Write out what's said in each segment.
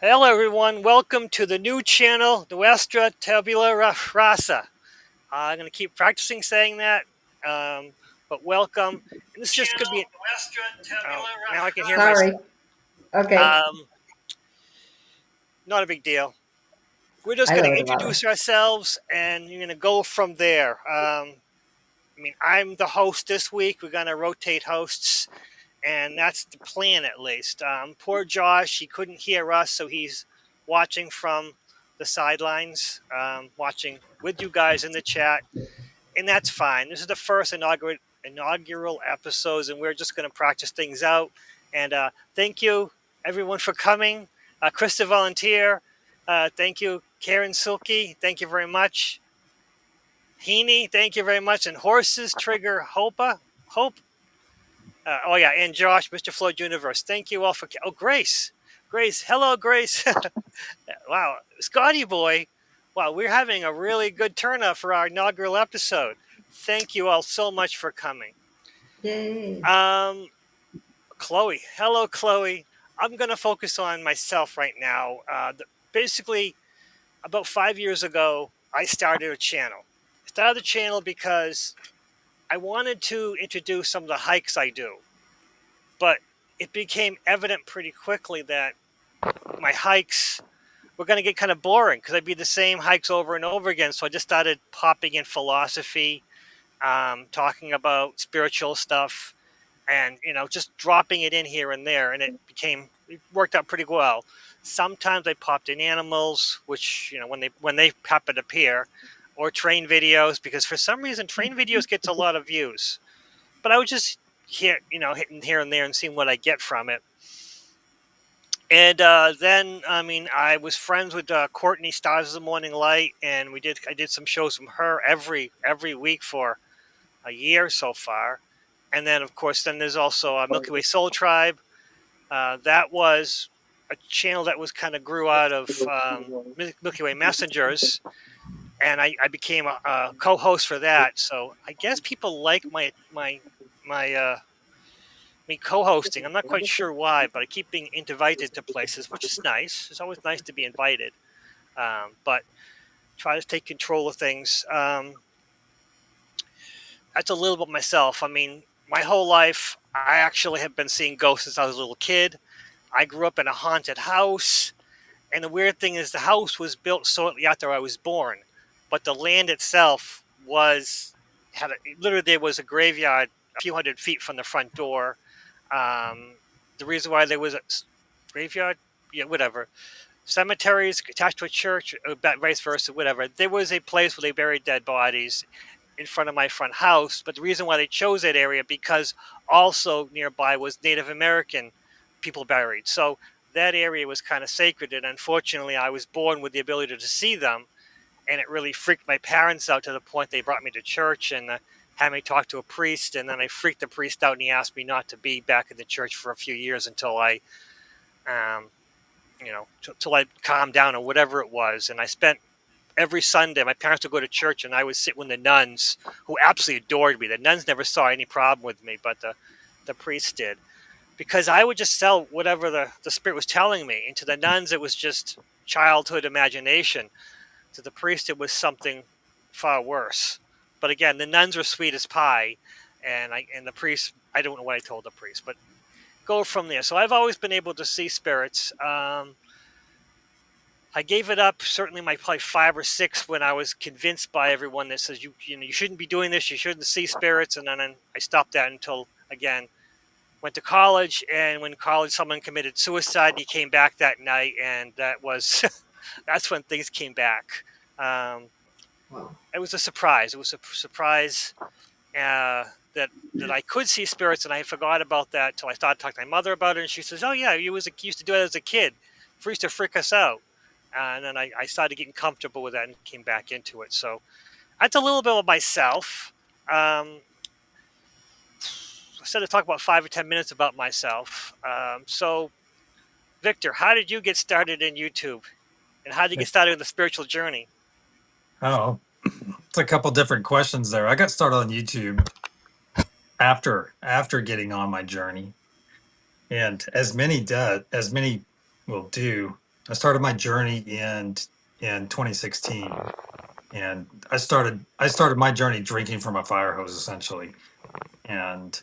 Hello, everyone. Welcome to the new channel, Nuestra Tabula Rasa. I'm going to keep practicing saying that, but welcome. And this just could be. Now I can hear myself. Sorry. Okay. Um, Not a big deal. We're just I going know to what about it. introduce ourselves, and you're going to go from there. I'm the host this week. We're going to rotate hosts, and that's the plan at least. Poor Josh, he couldn't hear us, so he's watching from the sidelines, watching with you guys in the chat, and that's fine. This is the first inaugural episodes, and we're just going to practice things out. And thank you, everyone, for coming. Krista Volunteer, thank you. Karen Silky, thank you very much. Heaney, thank you very much. And Horses Trigger Hope. Oh yeah, and Josh, Mr. Floyd Universe. Thank you all for. Oh, Grace, hello, Grace. Wow, Scotty boy. Wow, we're having a really good turnout for our inaugural episode. Thank you all so much for coming. Yay. Um, Chloe, hello, Chloe. I'm gonna focus on myself right now. Basically, about 5 years ago, I started a channel. I started the channel because I wanted to introduce some of the hikes I do. But it became evident pretty quickly that my hikes were going to get kind of boring because I'd be the same hikes over and over again. So I just started popping in philosophy, talking about spiritual stuff, and just dropping it in here and there, and it worked out pretty well. Sometimes I popped in animals, which when they happen to appear, or train videos, because for some reason train videos gets a lot of views. But I would just hitting here and there and seeing what I get from it. And then, I was friends with Courtney Stars of the Morning Light, and I did some shows from her every week for a year so far. And then, of course, then there's also Milky Way Soul Tribe. That was a channel that was kind of grew out of Milky Way Messengers, and I became a co-host for that. So I guess people like my me co-hosting. I'm not quite sure why, but I keep being invited to places, which is nice. It's always nice to be invited, but try to take control of things. That's a little bit myself. My whole life, I actually have been seeing ghosts since I was a little kid. I grew up in a haunted house, and the weird thing is the house was built shortly after I was born, but the land itself literally there was a graveyard a few hundred feet from the front door. The reason why there was a graveyard, yeah, whatever, cemeteries attached to a church, or vice versa, whatever. There was a place where they buried dead bodies in front of my front house, but the reason why they chose that area because also nearby was Native American people buried. So that area was kind of sacred, and unfortunately, I was born with the ability to see them, and it really freaked my parents out to the point they brought me to church and had me talk to a priest, and then I freaked the priest out, and he asked me not to be back in the church for a few years until I, till I calmed down or whatever it was. And I spent every Sunday, my parents would go to church, and I would sit with the nuns, who absolutely adored me. The nuns never saw any problem with me, but the priest did, because I would just sell whatever the spirit was telling me. And to the nuns, it was just childhood imagination. To the priest, it was something far worse. But again, the nuns were sweet as pie, and the priest, I don't know what I told the priest, but go from there. So I've always been able to see spirits. I gave it up certainly my probably 5 or 6 when I was convinced by everyone that says you shouldn't be doing this, you shouldn't see spirits, and then I stopped that until again went to college. And when college, someone committed suicide. He came back that night, and that was that's when things came back. Um, Wow. it was a surprise. It was a surprise that I could see spirits, and I forgot about that until I started talking to my mother about it, and she says, "Oh yeah, you used to do it as a kid. It used to freak us out." And then I started getting comfortable with that and came back into it. So that's a little bit of myself. I said to talk about 5 or 10 minutes about myself. So, Victor, how did you get started in YouTube, and how did you get started in the spiritual journey? Oh, it's a couple different questions there. I got started on YouTube after getting on my journey, and as many will do, I started my journey in 2016, and I started my journey drinking from a fire hose essentially, and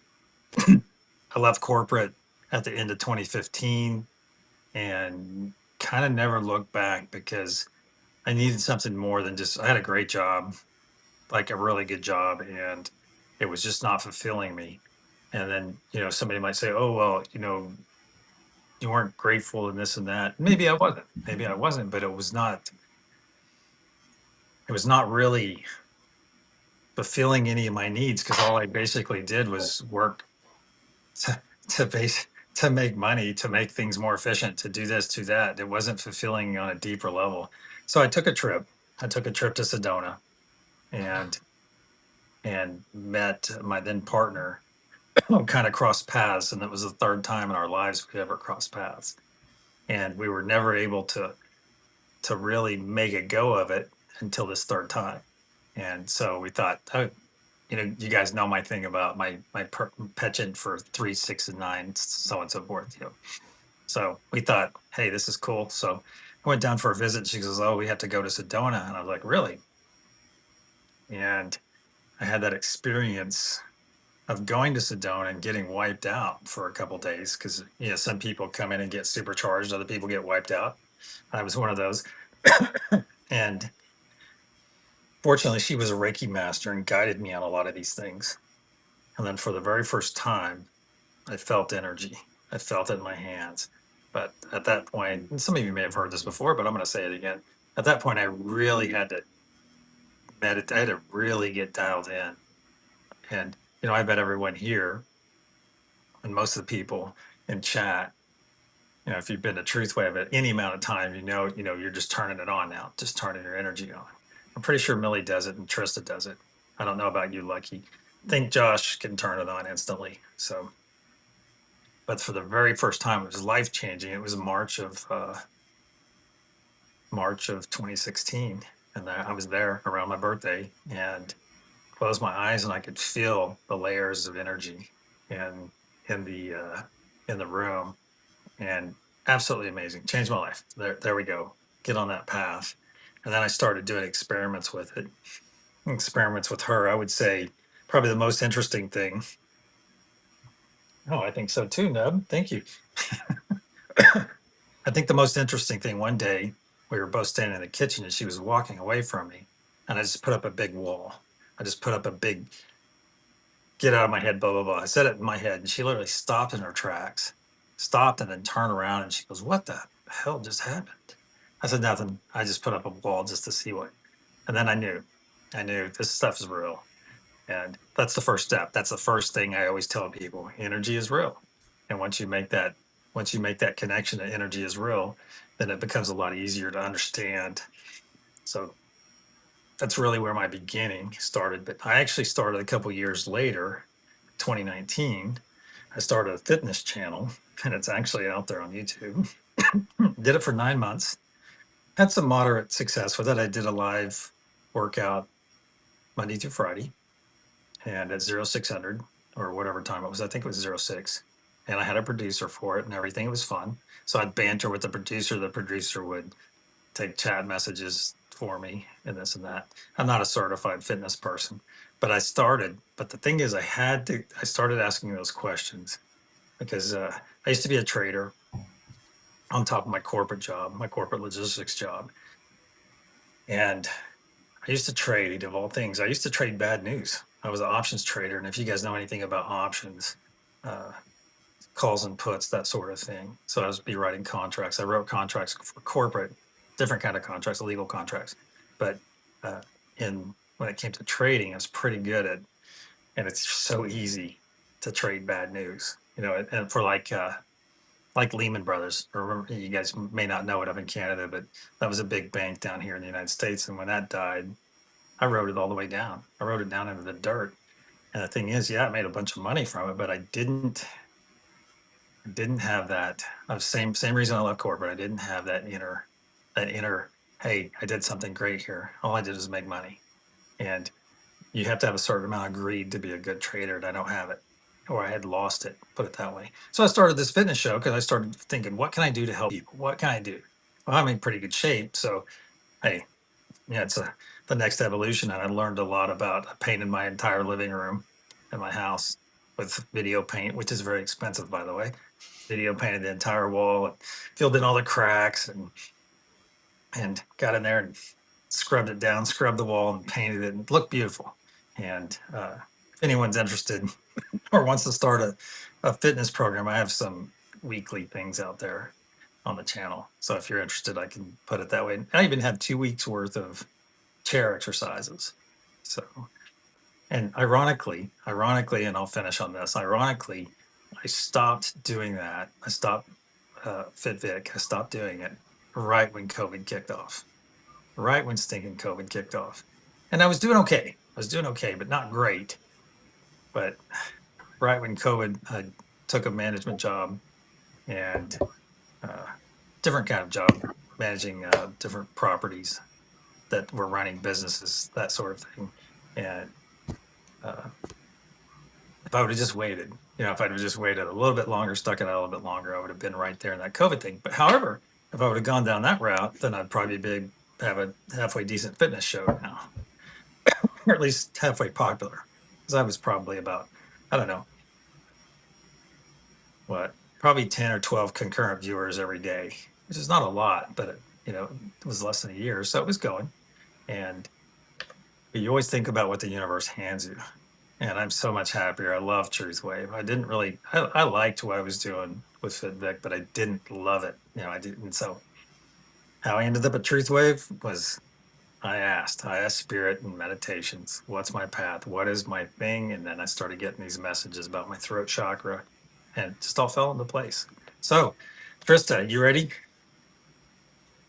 I left corporate at the end of 2015 and kind of never looked back because I needed something more than just I had a great job, like a really good job, and it was just not fulfilling me. And then, somebody might say, "Oh, well, you weren't grateful and this and that." Maybe I wasn't. Maybe I wasn't, but it was not really fulfilling any of my needs because all I basically did was work to to base to make money, to make things more efficient, to do this, to that. It wasn't fulfilling on a deeper level. So I took a trip. I took a trip to Sedona and met my then partner. Kind of crossed paths, and that was the third time in our lives we ever crossed paths. And we were never able to really make a go of it until this third time. And so we thought, oh, you guys know my thing about my penchant for 3, 6, and 9, so on and so forth. So we thought, hey, this is cool. So I went down for a visit. She goes, oh, we have to go to Sedona, and I was like, really? And I had that experience of going to Sedona and getting wiped out for a couple days because some people come in and get supercharged, other people get wiped out. I was one of those, and fortunately, she was a Reiki master and guided me on a lot of these things. And then for the very first time, I felt energy. I felt it in my hands. But at that point, and some of you may have heard this before, but I'm going to say it again. At that point, I really had to meditate. I had to really get dialed in. And, I bet everyone here and most of the people in chat, if you've been to Truth Wave at any amount of time, you're just turning it on now, just turning your energy on. I'm pretty sure Millie does it and Trista does it. I don't know about you, Lucky. I think Josh can turn it on instantly. So, but for the very first time, it was life changing. It was March of 2016, and I was there around my birthday and closed my eyes, and I could feel the layers of energy in in the uh, in the room, and absolutely amazing. Changed my life. There we go. Get on that path, and then I started doing experiments with it. Experiments with her. I would say probably the most interesting thing. Oh, I think so too, Nub. Thank you. I think the most interesting thing one day we were both standing in the kitchen and she was walking away from me, and I just put up a big wall. I just put up a big get out of my head, blah blah blah. I said it in my head, and she literally stopped in her tracks, stopped, and then turned around and she goes, "What the hell just happened?" I said nothing. I just put up a wall just to see what, and then I knew this stuff is real, and that's the first step. That's the first thing I always tell people: energy is real, and once you make that connection that energy is real, then it becomes a lot easier to understand. So that's really where my beginning started. But I actually started a couple years later, 2019. I started a fitness channel, and it's actually out there on YouTube. Did it for 9 months. Had some moderate success with it. I did a live workout Monday through Friday, and at 0600 or whatever time it was. I think it was 06. And I had a producer for it and everything. It was fun. So I'd banter with the producer. The producer would take chat messages for me and this and that. I'm not a certified fitness person, but I started. But the thing is, I started asking those questions because I used to be a trader on top of my corporate job, my corporate logistics job. And I used to trade, of all things, I used to trade bad news. I was an options trader. And if you guys know anything about options, uh, calls and puts, that sort of thing. So I was be writing contracts. I wrote contracts for corporate, different kind of contracts, legal contracts. But uh, in when it came to trading, I was pretty good at, and it's so easy to trade bad news. And for like Lehman Brothers, or remember, you guys may not know it up in Canada, but that was a big bank down here in the United States. And when that died, I wrote it all the way down. I wrote it down into the dirt. And the thing is, yeah, I made a bunch of money from it, but I didn't have that. Same reason I left corporate. I didn't have that inner. Hey, I did something great here. All I did was make money, and you have to have a certain amount of greed to be a good trader, and I don't have it, or I had lost it. Put it that way. So I started this fitness show because I started thinking, what can I do to help people? What can I do? well, I'm in pretty good shape. So, hey, yeah, it's the next evolution. And I learned a lot about painting my entire living room in my house with video paint, which is very expensive, by the way. Video painted the entire wall, and filled in all the cracks, and got in there and scrubbed it down, scrubbed the wall, and painted it, and it looked beautiful. And if anyone's interested or wants to start a fitness program, I have some weekly things out there on the channel. So if you're interested, I can put it that way. I even have 2 weeks worth of chair exercises. So, and ironically, and I'll finish on this. Ironically, I stopped doing that. I stopped FitVic. I stopped doing it right when COVID kicked off. Right when stinking COVID kicked off, and I was doing okay. But not great. But right when COVID, I took a management job, and different kind of job, managing different properties that were running businesses, that sort of thing. And if I would have just waited, if I'd have just waited a little bit longer, stuck it out a little bit longer, I would have been right there in that COVID thing. But however, if I would have gone down that route, then I'd probably have a halfway decent fitness show now, or at least halfway popular. Because I was probably about, I don't know, probably 10 or 12 concurrent viewers every day, which is not a lot, but it was less than a year. So it was going. And you always think about what the universe hands you. And I'm so much happier. I love Truth Wave. I liked what I was doing with FitVic, but I didn't love it. I didn't. So how I ended up at Truth Wave was I asked Spirit and meditations, what's my path? What is my thing? And then I started getting these messages about my throat chakra, and it just all fell into place. So, Trista, you ready?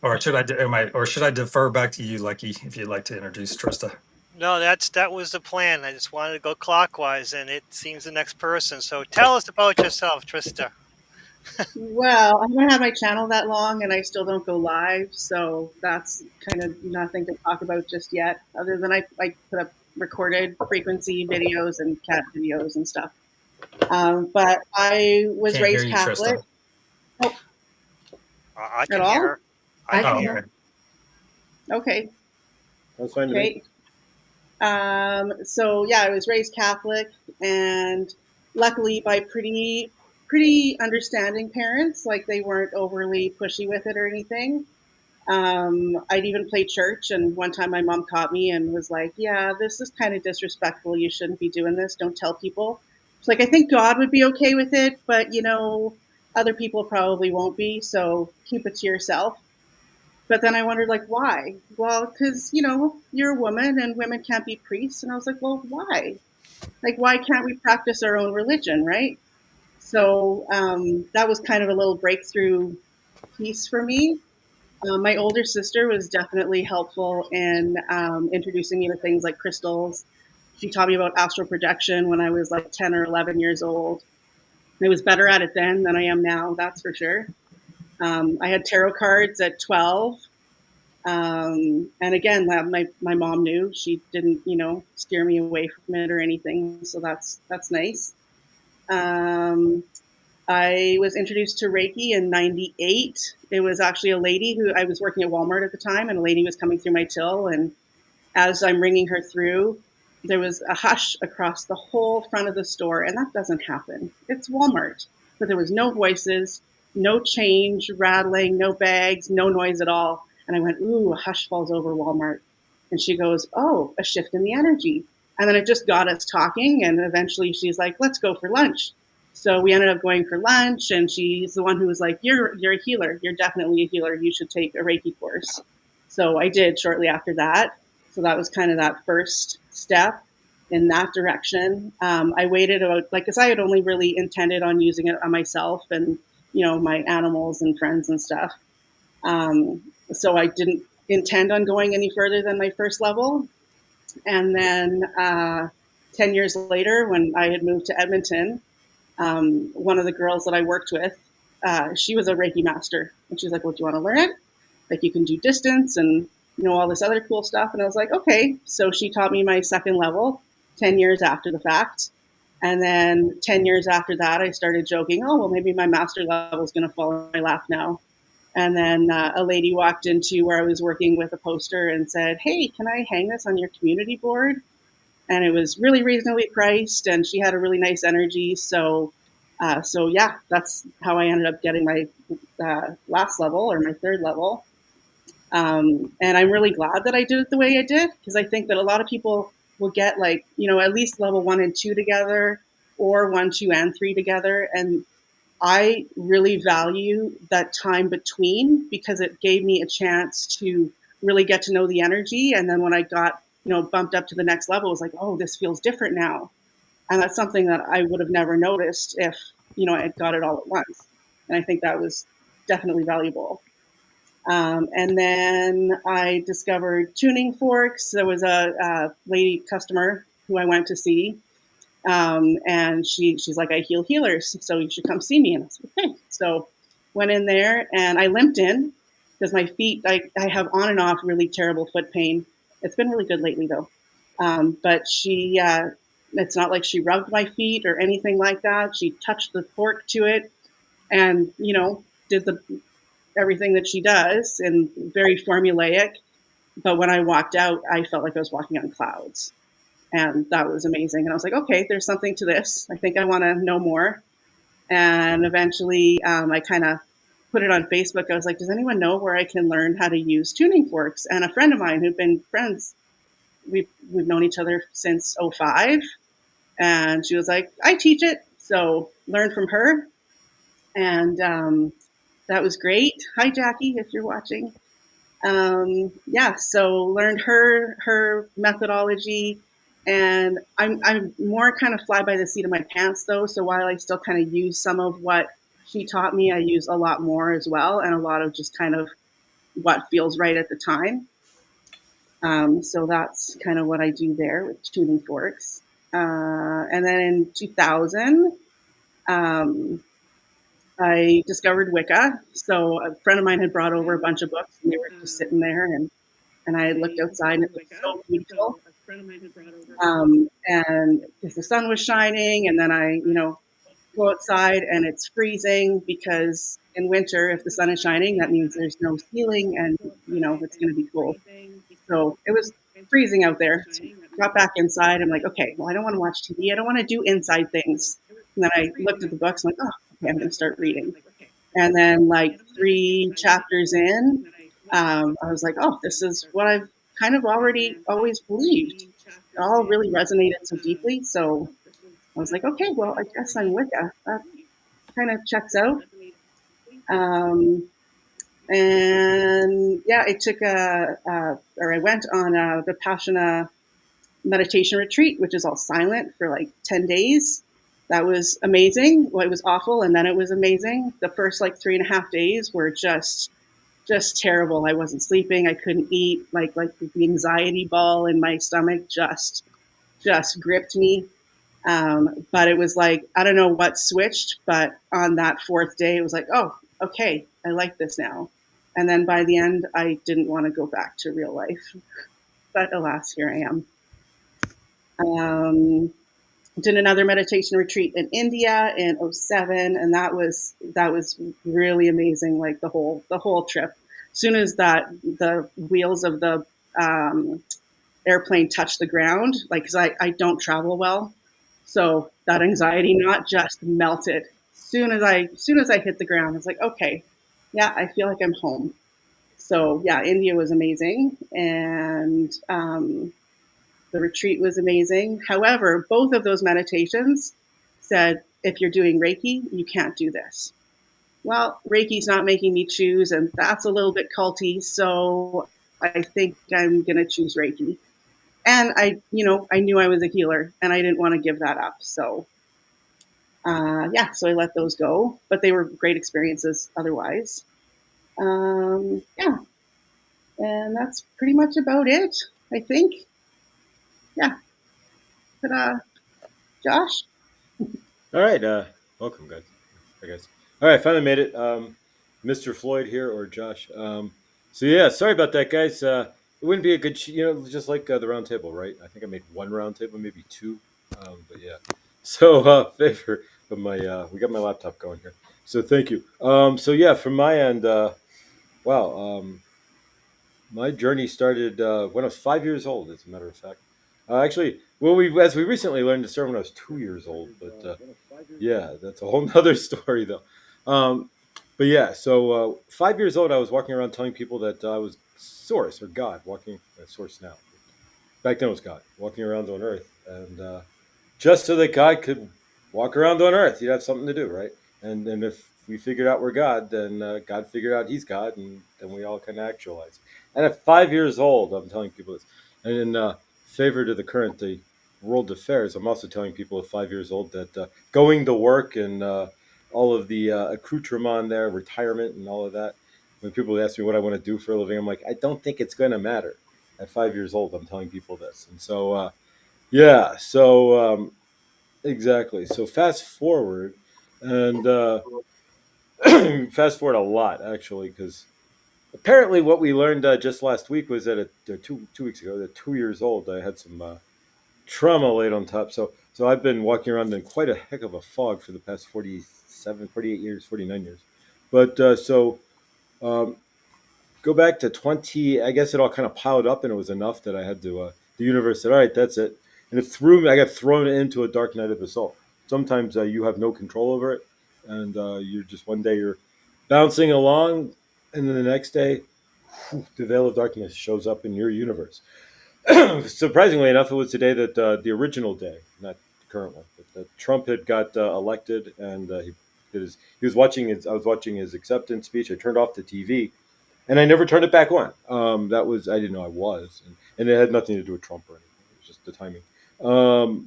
Or should I defer back to you, Lucky, if you'd like to introduce Trista? No, that was the plan. I just wanted to go clockwise, and it seems the next person. So tell us about yourself, Trista. Well, I haven't had my channel that long, and I still don't go live, so that's kind of nothing to talk about just yet. Other than I put up recorded frequency videos and cat videos and stuff. But I was Can't raised hear you, Catholic. Trista. Oh, I can at all? hear her. I can can hear hear. Okay. That's fine to me. Okay. So yeah, I was raised Catholic, and luckily by pretty understanding parents. Like, they weren't overly pushy with it or anything. I'd even play church, and one time my mom caught me and was like, "Yeah, this is kind of disrespectful. You shouldn't be doing this. Don't tell people." It's like, I think God would be okay with it, but other people probably won't be. So keep it to yourself. But then I wondered, like, why? Well, because, you're a woman and women can't be priests. And I was like, well, why? Like, why can't we practice our own religion, right? So that was kind of a little breakthrough piece for me. My older sister was definitely helpful in introducing me to things like crystals. She taught me about astral projection when I was like 10 or 11 years old. I was better at it then than I am now, that's for sure. I had tarot cards at 12. And again, my mom knew. She didn't, steer me away from it or anything. So that's nice. I was introduced to Reiki in 98. It was actually a lady who, I was working at Walmart at the time, and a lady was coming through my till. And as I'm ringing her through, there was a hush across the whole front of the store. And that doesn't happen. It's Walmart. But there was no voices, no change rattling, no bags, no noise at all. And I went, ooh, a hush falls over Walmart. And she goes, oh, a shift in the energy. And then it just got us talking. And eventually she's like, let's go for lunch. So we ended up going for lunch, and she's the one who was like, you're a healer. You're definitely a healer. You should take a Reiki course. So I did shortly after that. So that was kind of that first step in that direction. I waited about, because I had only really intended on using it on myself and, my animals and friends and stuff. So I didn't intend on going any further than my first level. And then 10 years later, when I had moved to Edmonton, one of the girls that I worked with, she was a Reiki master. And she's like, well, do you want to learn it? Like, you can do distance and, all this other cool stuff. And I was like, okay. So she taught me my second level 10 years after the fact. And then 10 years after that, I started joking, oh, well, maybe my master level is going to fall in my lap now. And then a lady walked into where I was working with a poster and said, "Hey, can I hang this on your community board?" And it was really reasonably priced, and she had a really nice energy. So yeah, that's how I ended up getting my last level or my third level. And I'm really glad that I did it the way I did, because I think that a lot of people will get like, at least level 1 and 2 together, or 1, 2, and 3 together. And I really value that time between, because it gave me a chance to really get to know the energy. And then when I got, bumped up to the next level, it was like, oh, this feels different now. And that's something that I would have never noticed if, I had got it all at once. And I think that was definitely valuable. And then I discovered tuning forks. There was a lady customer who I went to see, and she's like, "I heal healers, so you should come see me." And I was like, "Okay." So went in there, and I limped in because my feet, I have on and off really terrible foot pain. It's been really good lately though. But it's not like she rubbed my feet or anything like that. She touched the fork to it, and did the everything that she does, and very formulaic. But when I walked out, I felt like I was walking on clouds. And that was amazing. And I was like, okay, there's something to this. I think I want to know more. And eventually, I kind of put it on Facebook. I was like, does anyone know where I can learn how to use tuning forks? And a friend of mine who'd been friends, we've known each other since '05. And she was like, I teach it. So learn from her. And that was great. Hi, Jackie, if you're watching. Yeah, so learned her methodology, and I'm more kind of fly by the seat of my pants though. So while I still kind of use some of what she taught me, I use a lot more as well, and a lot of just kind of what feels right at the time. So that's kind of what I do there with tuning forks. And then in 2000, um, I discovered Wicca. So a friend of mine had brought over a bunch of books, and they were just sitting there, and I looked outside, and it was so beautiful. And because the sun was shining, and then I, go outside and it's freezing, because in winter, if the sun is shining, that means there's no ceiling, and it's going to be cold. So it was freezing out there. So got back inside. I'm like, okay, well, I don't want to watch TV. I don't want to do inside things. And then I looked at the books. I'm like, oh, okay, I'm going to start reading. And then, like 3 chapters in, I was like, oh, this is what I've kind of already always believed. It all really resonated so deeply. So I was like, okay, well, I guess I'm Wicca. That kind of checks out. Um, and yeah, it took I went on a Vipassana meditation retreat, which is all silent, for like 10 days. That was amazing. Well, it was awful, and then it was amazing. The first like 3.5 days were just terrible. I wasn't sleeping. I couldn't eat. Like the anxiety ball in my stomach just gripped me. But it was like, I don't know what switched, but on that fourth day, it was like, oh, okay, I like this now. And then by the end, I didn't want to go back to real life. But alas, here I am. Did another meditation retreat in India in '07, and that was really amazing. Like the whole trip. As soon as the wheels of the airplane touched the ground, like, because I don't travel well, so that anxiety knot just melted. Soon as I hit the ground, I was like, okay, yeah, I feel like I'm home. So yeah, India was amazing, and the retreat was amazing. However, both of those meditations said, if you're doing Reiki, you can't do this. Well, Reiki's not making me choose, and that's a little bit culty, so I think I'm going to choose Reiki. And I knew I was a healer, and I didn't want to give that up. So, yeah, so I let those go, but they were great experiences otherwise. Yeah, and that's pretty much about it, I think. Yeah. Ta-da. Josh? All right. Welcome, guys. Hi, guys. All right. Finally made it. Mr. Floyd here, or Josh. So yeah, sorry about that, guys. It wouldn't be a good, just like the round table, right? I think I made one round table, maybe two. But yeah. So favor of my, we got my laptop going here. So thank you. So yeah, from my end, Wow. My journey started when I was 5 years old, as a matter of fact. Actually, well, we as we recently learned to start when I was 2 years old, but yeah, that's a whole nother story, though. Um, but yeah, so 5 years old, I was walking around telling people that I was Source or God, walking Source now. Back then, it was God walking around on Earth, and just so that God could walk around on Earth. He'd have something to do, right? And then if we figured out we're God, then God figured out He's God, and then we all kind of actualize. And at 5 years old, I'm telling people this. And in favor to the current the world affairs, I'm also telling people at 5 years old that going to work and all of the accoutrement there, retirement and all of that. When people ask me what I want to do for a living, I'm like, I don't think it's going to matter. At 5 years old, I'm telling people this, and so yeah, so exactly. So fast forward, and fast forward a lot actually, because apparently what we learned just last week was that at 2 weeks ago, at 2 years old, I had some trauma laid on top. So I've been walking around in quite a heck of a fog for the past 47, 48 years, 49 years. But um, go back to 20. I guess it all kind of piled up, and it was enough that I had to. The universe said, "All right, that's it," and it threw me. I got thrown into a dark night of the soul. Sometimes you have no control over it, and you're just one day you're bouncing along, and then the next day, the veil of darkness shows up in your universe. Surprisingly enough, it was today that the original day, not the current one, but that Trump had got elected, and he was watching his. I was watching his acceptance speech. I turned off the TV, and I never turned it back on. That was I didn't know I was, and it had nothing to do with Trump or anything. It was just the timing.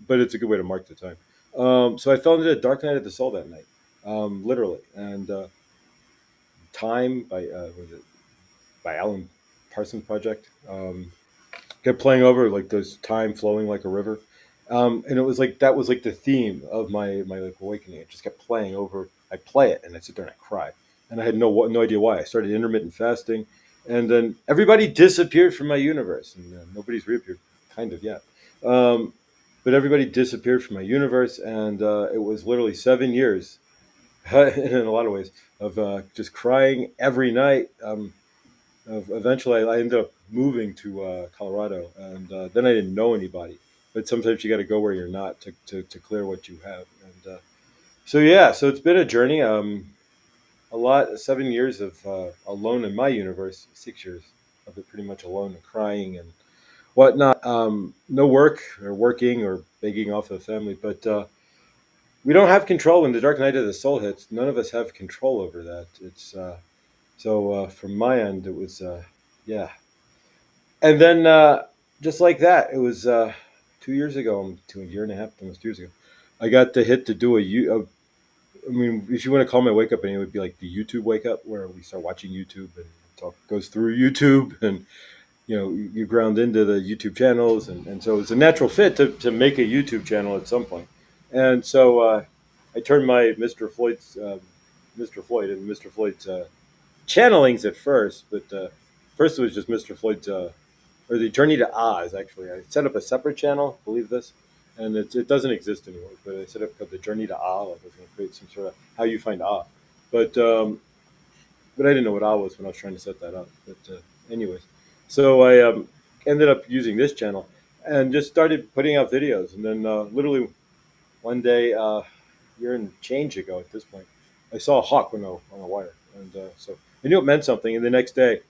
But it's a good way to mark the time. So I fell into a dark night of the soul that night, literally. And Time by was it by Alan Parsons Project. Kept playing over like those time flowing like a river, and it was like that was like the theme of my like awakening. It just kept playing over. I play it and I sit there and I cry, and I had no idea why. I started intermittent fasting, and then everybody disappeared from my universe, and nobody's reappeared kind of yet. Um, but everybody disappeared from my universe, and it was literally 7 years, in a lot of ways, of just crying every night. Eventually, I ended up moving to Colorado, and then I didn't know anybody. But sometimes you got to go where you're not to clear what you have. And so yeah, so it's been a journey. A lot, 7 years of alone in my universe. 6 years of it pretty much alone and crying and whatnot. No work or working or begging off of the family, but we don't have control when the dark night of the soul hits. None of us have control over that. It's from my end, it was yeah. And then just like that, it was 2 years ago, to a year and a half, almost 2 years ago. I got the hit to do I mean, if you want to call my wake up, it would be like the YouTube wake up, where we start watching YouTube and talk goes through YouTube, and you ground into the YouTube channels, and so it's a natural fit to make a YouTube channel at some point. And so I turned my Mr. Floyd and Mr. Floyd's channelings at first, but first it was just Mr. Floyd's or the Journey to Oz. Actually, I set up a separate channel. Believe this, and it doesn't exist anymore. But I set up called the Journey to Ah. Like I was going to create some sort of how you find Ah, but but I didn't know what Ah was when I was trying to set that up. But anyways, so I ended up using this channel and just started putting out videos, and then literally one day, year and change ago at this point, I saw a hawk on a wire, and so I knew it meant something. And the next day,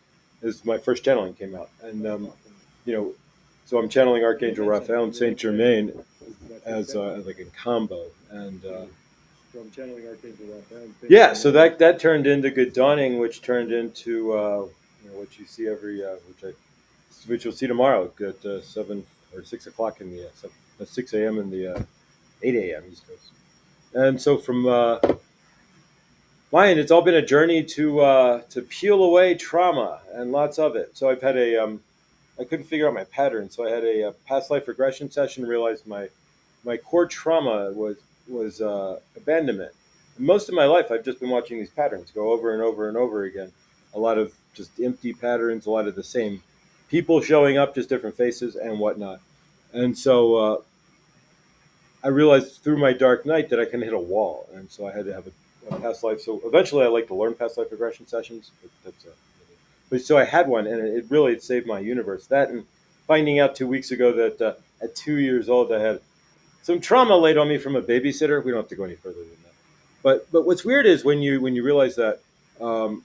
is my first channeling came out, and you know, so I'm channeling Archangel Raphael and Saint Germain as like a combo, and yeah, so that turned into Good Dawning, which turned into what you see which you'll see tomorrow at 7 or 6 o'clock in the 6 a.m. in the 8 a.m. East Coast. And so from mine, it's all been a journey to peel away trauma and lots of it. So I've had I couldn't figure out my pattern, so I had a past life regression session. Realized my core trauma was abandonment. And most of my life, I've just been watching these patterns go over and over and over again. A lot of just empty patterns, a lot of the same people showing up, just different faces and whatnot. And so I realized through my dark night that I can hit a wall, and so I had to have a past life. So eventually, I like to learn past life regression sessions. But that's But so I had one, and it really saved my universe. That and finding out 2 weeks ago that at 2 years old I had some trauma laid on me from a babysitter. We don't have to go any further than that. But what's weird is when you realize that um,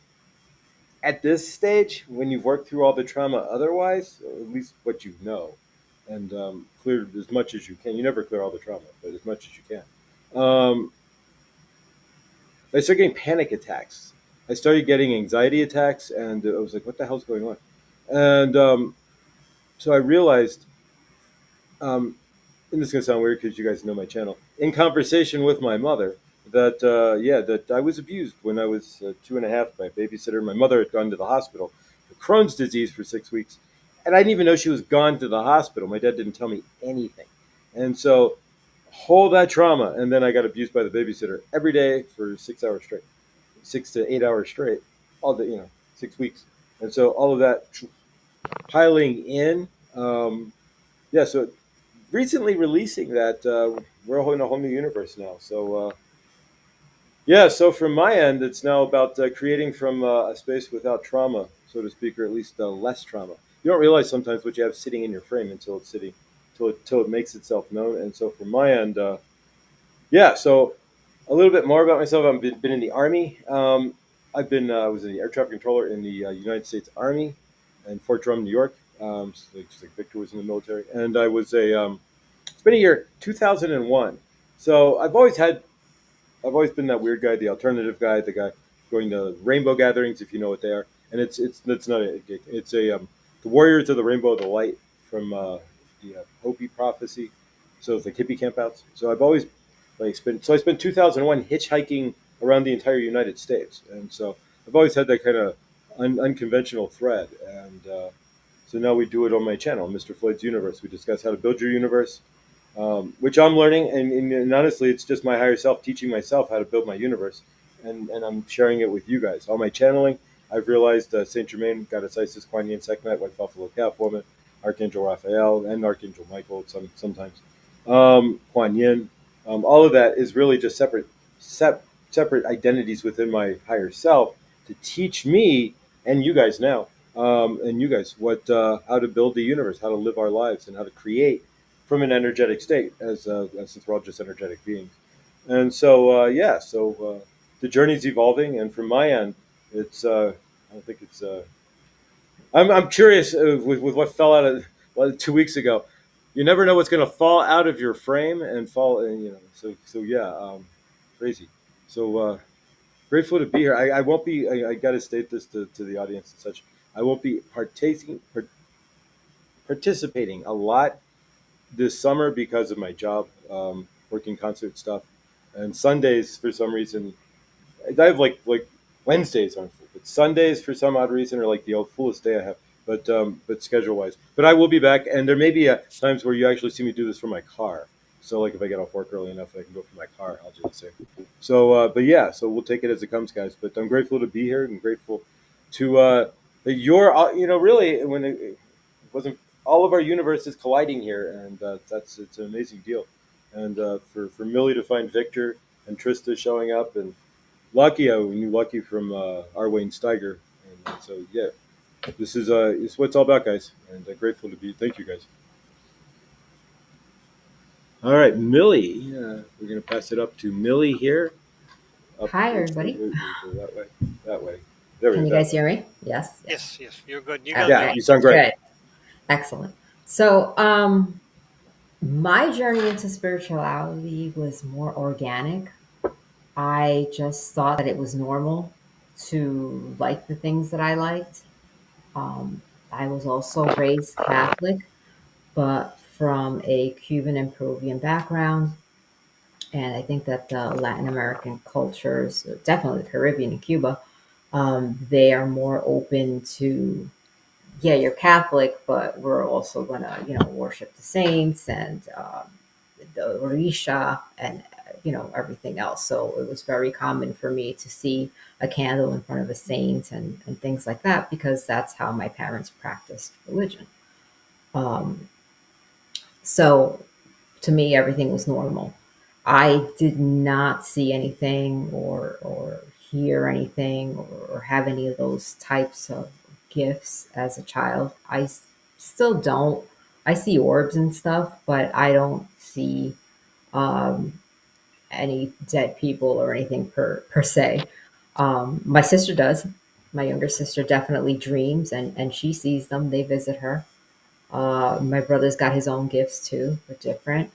at this stage, when you've worked through all the trauma otherwise, or at least what you know, and cleared as much as you can. You never clear all the trauma, but as much as you can. I started getting panic attacks. I started getting anxiety attacks, and I was like, "What the hell's going on?" And so I realized, um, and this is gonna sound weird because you guys know my channel. In conversation with my mother, that that I was abused when I was 2.5 by a babysitter. My mother had gone to the hospital for Crohn's disease for 6 weeks, and I didn't even know she was gone to the hospital. My dad didn't tell me anything, and so hold that trauma. And then I got abused by the babysitter every day for 6 hours straight, 6 to 8 hours straight, all the 6 weeks, and so all of that piling in. So recently releasing that we're in a whole new universe now. So from my end, it's now about creating from a space without trauma, so to speak, or at least less trauma. You don't realize sometimes what you have sitting in your frame until it's sitting, till it makes itself known. And so from my end, so a little bit more about myself. I've been in the Army. I was an air traffic controller in the United States Army in Fort Drum, New York. Just like Victor was in the military, and I was a. It's been a year, 2001. So I've always been that weird guy, the alternative guy, the guy going to rainbow gatherings, if you know what they are. And it's not a gig. It's a the Warriors of the Rainbow of the Light from the Hopi prophecy. So it's like hippie campouts. So I've always I spent 2001 hitchhiking around the entire United States, and so I've always had that kind of unconventional thread. And so now we do it on my channel, Mr. Floyd's Universe. We discuss how to build your universe, which I'm learning, and honestly, it's just my higher self teaching myself how to build my universe, and I'm sharing it with you guys. All my channeling, I've realized Saint Germain, Goddess Isis, Kuan Yin, Sekhmet, White Buffalo Calf Woman, Archangel Raphael, and Archangel Michael. Sometimes Kuan Yin. All of that is really just separate identities within my higher self to teach me and you guys now, and you guys what how to build the universe, how to live our lives, and how to create from an energetic state, as since we're all just energetic beings. And so the journey's evolving, and from my end, it's I don't think it's. I'm curious with what fell out of 2 weeks ago. You never know what's going to fall out of your frame and fall, and crazy. So grateful to be here. I won't be. I got to state this to the audience and such. I won't be participating a lot this summer because of my job, working concert stuff, and Sundays for some reason I have like Wednesdays aren't full, but Sundays for some odd reason are like the old fullest day I have. But schedule wise, but I will be back, and there may be times where you actually see me do this from my car. So like if I get off work early enough, I can go from my car. I'll do the same. So we'll take it as it comes, guys. But I'm grateful to be here and grateful to that you're really when it wasn't all of our universes colliding here, and it's an amazing deal. And for Millie to find Victor and Trista showing up, and Lucky, I knew Lucky from R. Wayne Steiger, and so this is what it's all about, guys. And grateful to be. Thank you, guys. All right, Millie. We're gonna pass it up to Millie here. Up Hi, everybody. that way. That way. There we Can go. you guys hear me? Yes. Yes. Yes, you're good. You got Yeah, Okay. me. you sound great. Good. Excellent. So, my journey into spirituality was more organic. I just thought that it was normal to like the things that I liked. Um, I was also raised Catholic, but from a Cuban and Peruvian background. And I think that the Latin American cultures, definitely the Caribbean and Cuba, they are more open to, yeah, you're Catholic, but we're also going to, worship the saints and the Orisha and, everything else. So it was very common for me to see a candle in front of a saint and things like that, because that's how my parents practiced religion. Um, so to me, everything was normal. I did not see anything or hear anything or have any of those types of gifts as a child. Still don't. I see orbs and stuff, but I don't see um, any dead people or anything per se. My sister does. My younger sister definitely dreams, and she sees them. They visit her. My brother's got his own gifts too, but different.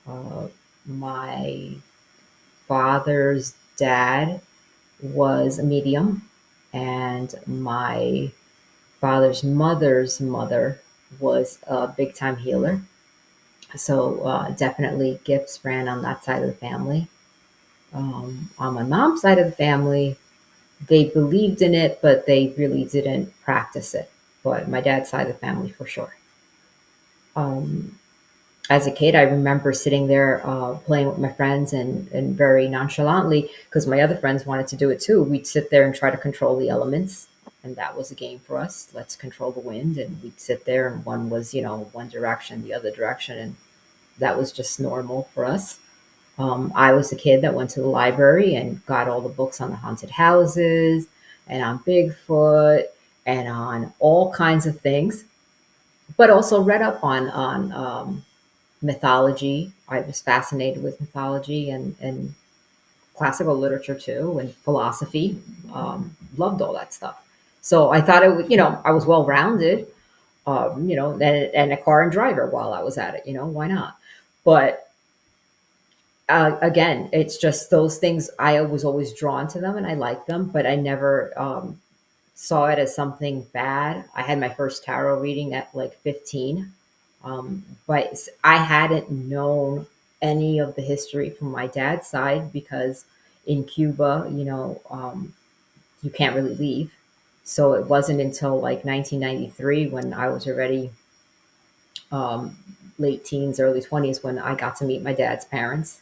Uh, my father's dad was a medium, and my father's mother's mother was a big time healer. So definitely gifts ran on that side of the family. On my mom's side of the family, they believed in it, but they really didn't practice it. But my dad's side of the family, for sure. Um, as a kid, I remember sitting there playing with my friends and very nonchalantly, because my other friends wanted to do it too. We'd sit there and try to control the elements. And that was a game for us. Let's control the wind. And we'd sit there, and one was, one direction, the other direction. And that was just normal for us. I was a kid that went to the library and got all the books on the haunted houses and on Bigfoot and on all kinds of things, but also read up on mythology. I was fascinated with mythology and classical literature too, and philosophy. Loved all that stuff. So I thought it would, I was well rounded, and a car and driver while I was at it. Why not? But again, it's just those things. I was always drawn to them and I liked them, but I never saw it as something bad. I had my first tarot reading at like 15, but I hadn't known any of the history from my dad's side because in Cuba, you can't really leave. So it wasn't until like 1993 when I was already um, late teens, early 20s when I got to meet my dad's parents.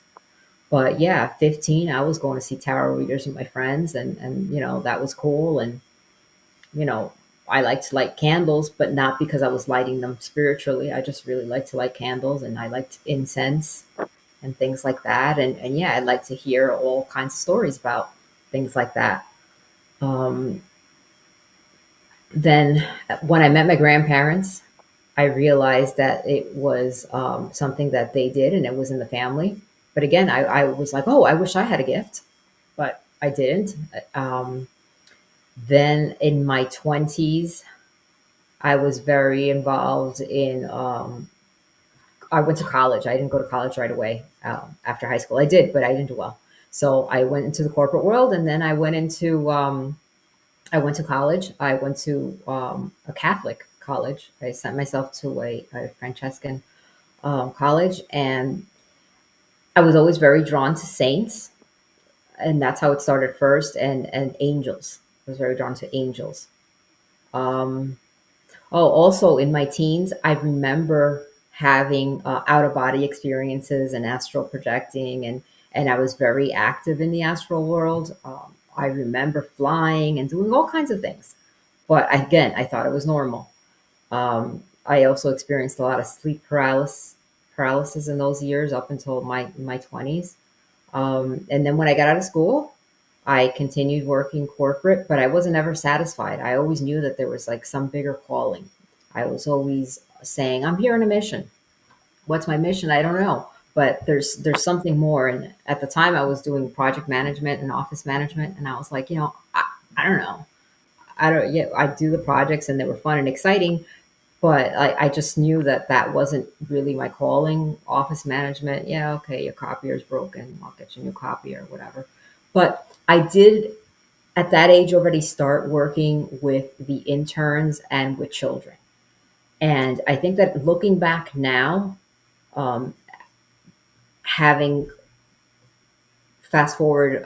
But yeah, 15, I was going to see tarot readers with my friends, and that was cool. And you know, I like to light candles, but not because I was lighting them spiritually. I just really like to light candles, and I liked incense and things like that. And yeah, I like to hear all kinds of stories about things like that. Um, then when I met my grandparents, I realized that it was something that they did, and it was in the family. But again, I was like, oh, I wish I had a gift, but I didn't. Um, then in my 20s, I was very involved in. I went to college. I didn't go to college right away after high school. I did, but I didn't do well. So I went into the corporate world, and then I went into. I went to college. I went to a Catholic college. I sent myself to a Franciscan college, and I was always very drawn to saints, and that's how it started first. And angels. I was very drawn to angels. Um, Oh, also in my teens, I remember having out of body experiences and astral projecting, and I was very active in the astral world. I remember flying and doing all kinds of things, but again, I thought it was normal. I also experienced a lot of sleep paralysis in those years up until my 20s. And then when I got out of school, I continued working corporate, but I wasn't ever satisfied. I always knew that there was like some bigger calling. I was always saying, I'm here on a mission. What's my mission? I don't know. But there's something more. And at the time I was doing project management and office management, and I was like, I don't know. I don't yeah, I do the projects and they were fun and exciting, but I just knew that that wasn't really my calling. Office management, yeah, okay, your copier's broken. I'll get you a new copy or whatever. But I did at that age already start working with the interns and with children. And I think that looking back now, um, having fast forward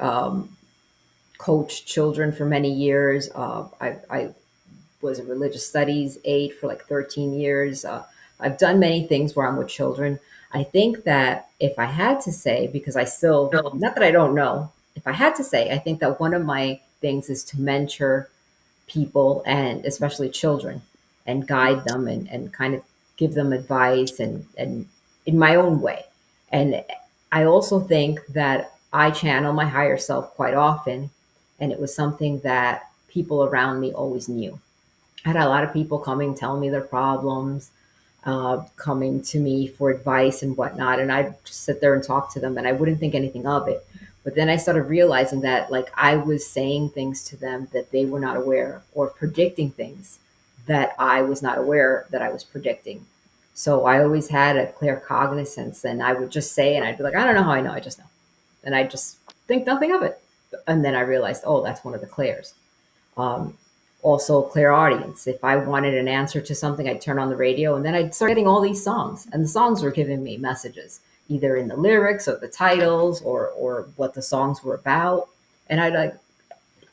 coached children for many years, I was a religious studies aide for like 13 years. I've done many things where I'm with children. I think that if I had to say, because I still, not that I don't know, if I had to say, I think that one of my things is to mentor people and especially children and guide them and kind of give them advice and in my own way. And I also think that I channel my higher self quite often. And it was something that people around me always knew. I had a lot of people coming, telling me their problems, coming to me for advice and whatnot. And I'd just sit there and talk to them and I wouldn't think anything of it. But then I started realizing that like I was saying things to them that they were not aware of, or predicting things that I was not aware that I was predicting. So I always had a clear cognizance and I would just say, and I'd be like, I don't know how I know, I just know. And I just think nothing of it. And then I realized, oh, that's one of the clairs. Um, Also, clairaudience. If I wanted an answer to something, I'd turn on the radio and then I'd start getting all these songs. And the songs were giving me messages, either in the lyrics or the titles or what the songs were about. And I like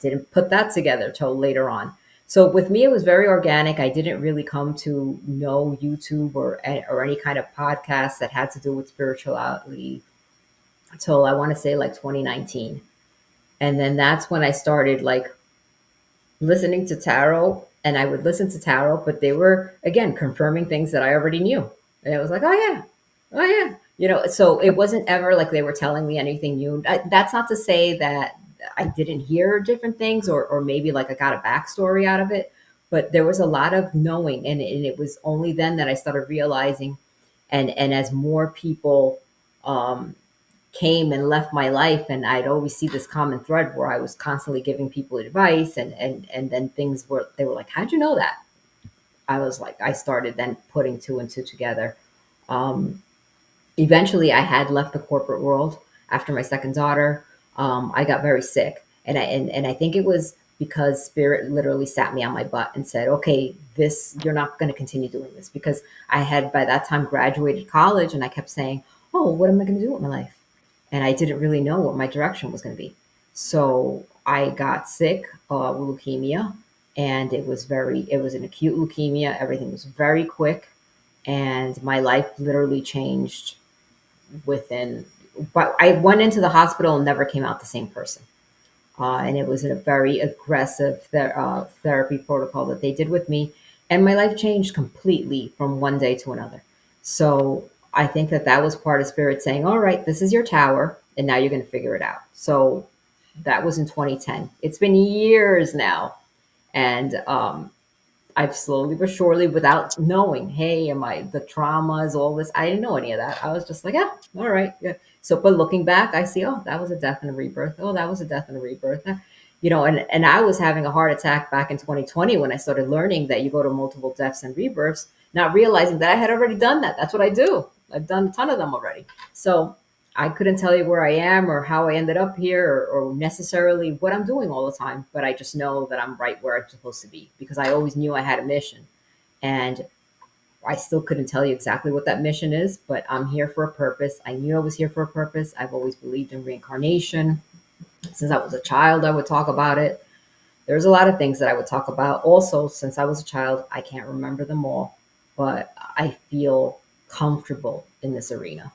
didn't put that together till later on. So with me, it was very organic. I didn't really come to know YouTube or any kind of podcast that had to do with spirituality until I want to say like 2019. And then that's when I started like listening to tarot, and I would listen to tarot, but they were again confirming things that I already knew. And it was like, oh yeah, oh yeah. So it wasn't ever like they were telling me anything new. That's not to say that I didn't hear different things or maybe like I got a backstory out of it, but there was a lot of knowing. And it was only then that I started realizing, and as more people um, came and left my life, and I'd always see this common thread where I was constantly giving people advice, and then things were they were like, how'd you know that? I was like, I started then putting two and two together. um, Eventually I had left the corporate world after my second daughter. I got very sick, and I think it was because spirit literally sat me on my butt and said, okay, this, you're not going to continue doing this, because I had by that time graduated college and I kept saying, oh, what am I going to do with my life? And I didn't really know what my direction was going to be. So I got sick with leukemia, and it was an acute leukemia. Everything was very quick, and my life literally changed within. But I went into the hospital and never came out the same person. And it was a very aggressive therapy protocol that they did with me, and my life changed completely from one day to another. So I think that that was part of spirit saying, "All right, this is your tower, and now you're going to figure it out." So that was in 2010. It's been years now, and I've slowly but surely, without knowing, hey, am I the traumas, all this? I didn't know any of that. I was just like, yeah, all right, yeah. So, but looking back, I see, oh, that was a death and a rebirth. Oh, that was a death and a rebirth. And I was having a heart attack back in 2020 when I started learning that you go to multiple deaths and rebirths, not realizing that I had already done that. That's what I do. I've done a ton of them already. So I couldn't tell you where I am or how I ended up here or necessarily what I'm doing all the time, but I just know that I'm right where I'm supposed to be because I always knew I had a mission. And I still couldn't tell you exactly what that mission is, but I'm here for a purpose. I knew I was here for a purpose. I've always believed in reincarnation. Since I was a child, I would talk about it. There's a lot of things that I would talk about. Also, since I was a child, I can't remember them all, but I feel comfortable in this arena.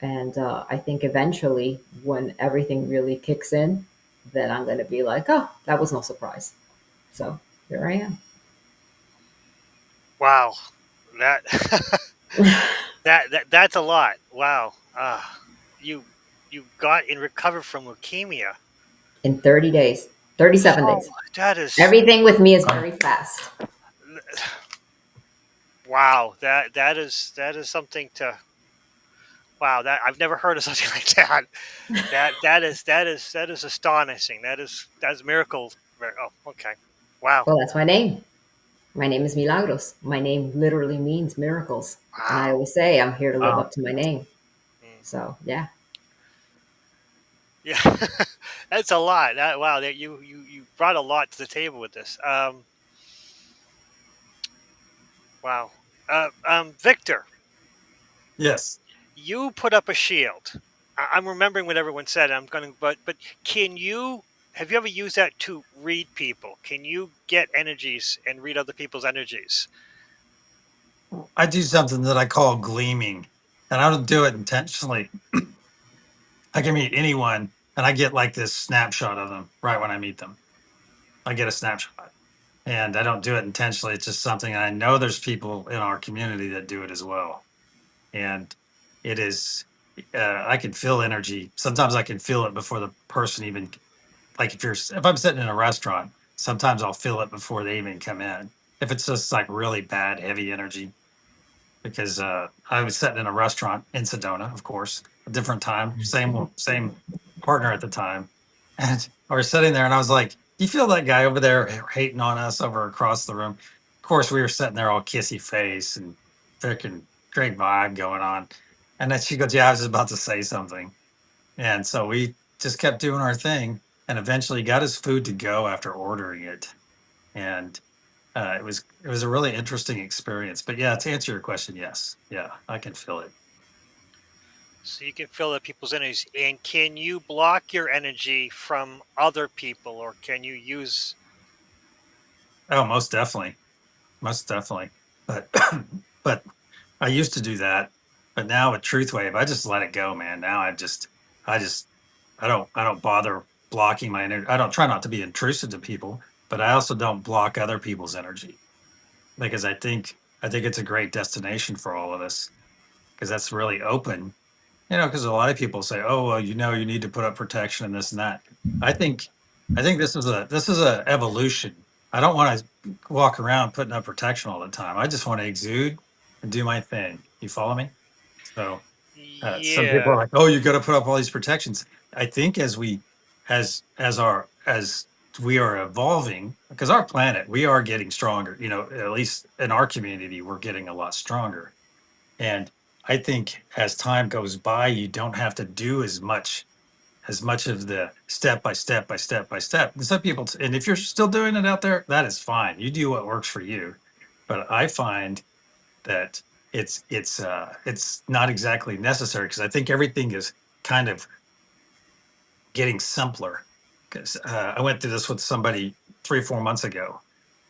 And I think eventually, when everything really kicks in, then I'm going to be like, oh, that was no surprise. So here I am. Wow, that that's a lot. Wow, you you got and recovered from leukemia. In 30 days, 37 Oh, days. that is Everything with me is very fast. wow. That is something to. Wow, that I've never heard of something like that. That is astonishing. That's miracle. Oh, okay. Wow. Well, that's my name. My name is Milagros. My name literally means miracles. And I Wow. always say I'm here to live Wow. up to my name. Mm. So, yeah. Yeah, that's a lot. Wow, that you brought a lot to the table with this. Wow. Victor, Yes. you put up a shield. I'm remembering what everyone said. I'm going to, but can you? Have you ever used that to read people? Can you get energies and read other people's energies? I do something that I call gleaming, and I don't do it intentionally. I can meet anyone, and I get like this snapshot of them right when I meet them. I get a snapshot, and I don't do it intentionally. It's just something I know there's people in our community that do it as well. And it is, I can feel energy. Sometimes I can feel it before the person even, like if I'm sitting in a restaurant, sometimes I'll feel it before they even come in. if it's just like really bad, heavy energy. Because I was sitting in a restaurant in Sedona, of course, a different time, same partner at the time, and I was sitting there, and I was like, "You feel that guy over there hating on us over across the room?" Of course, we were sitting there all kissy face and freaking great vibe going on, and then she goes, "Yeah, I was just about to say something," and so we just kept doing our thing, and eventually got his food to go after ordering it, and it was a really interesting experience. But yeah, to answer your question, yes, yeah, I can feel it. So you can feel the people's energies. And can you block your energy from other people, or can you use? Oh, most definitely, most definitely. But but I used to do that, but now with Truth Wave, I just let it go, man. Now I just I don't bother blocking my energy. I don't try not to be intrusive to people, but I also don't block other people's energy because I think it's a great destination for all of us because that's really open. Because a lot of people say, "Oh, well, you need to put up protection and this and that." I think, I think this is a evolution. I don't want to walk around putting up protection all the time. I just want to exude and do my thing. You follow me? So some people are Yeah. like, "Oh, you got to put up all these protections." I think as we are evolving, because our planet, we are getting stronger. At least in our community, we're getting a lot stronger. And I think as time goes by, you don't have to do as much of the step by step by step by step. And some people, and if you're still doing it out there, that is fine. You do what works for you. But I find that it's not exactly necessary because I think everything is kind of getting simpler. Because I went through this with somebody 3 or 4 months ago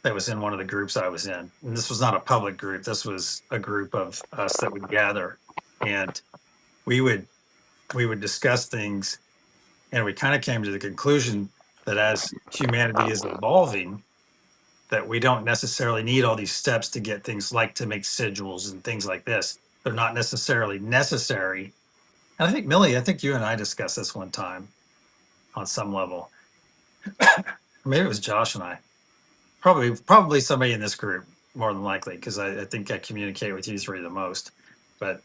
that was in one of the groups I was in. And this was not a public group. This was a group of us that would gather, and we would we would discuss things, and we kind of came to the conclusion that as humanity is evolving, that we don't necessarily need all these steps to get things like to make sigils and things like this. They're not necessarily necessary. And I think Millie, I think you and I discussed this one time on some level. Maybe it was Josh and I. Probably somebody in this group, more than likely, because I think I communicate with you three the most. But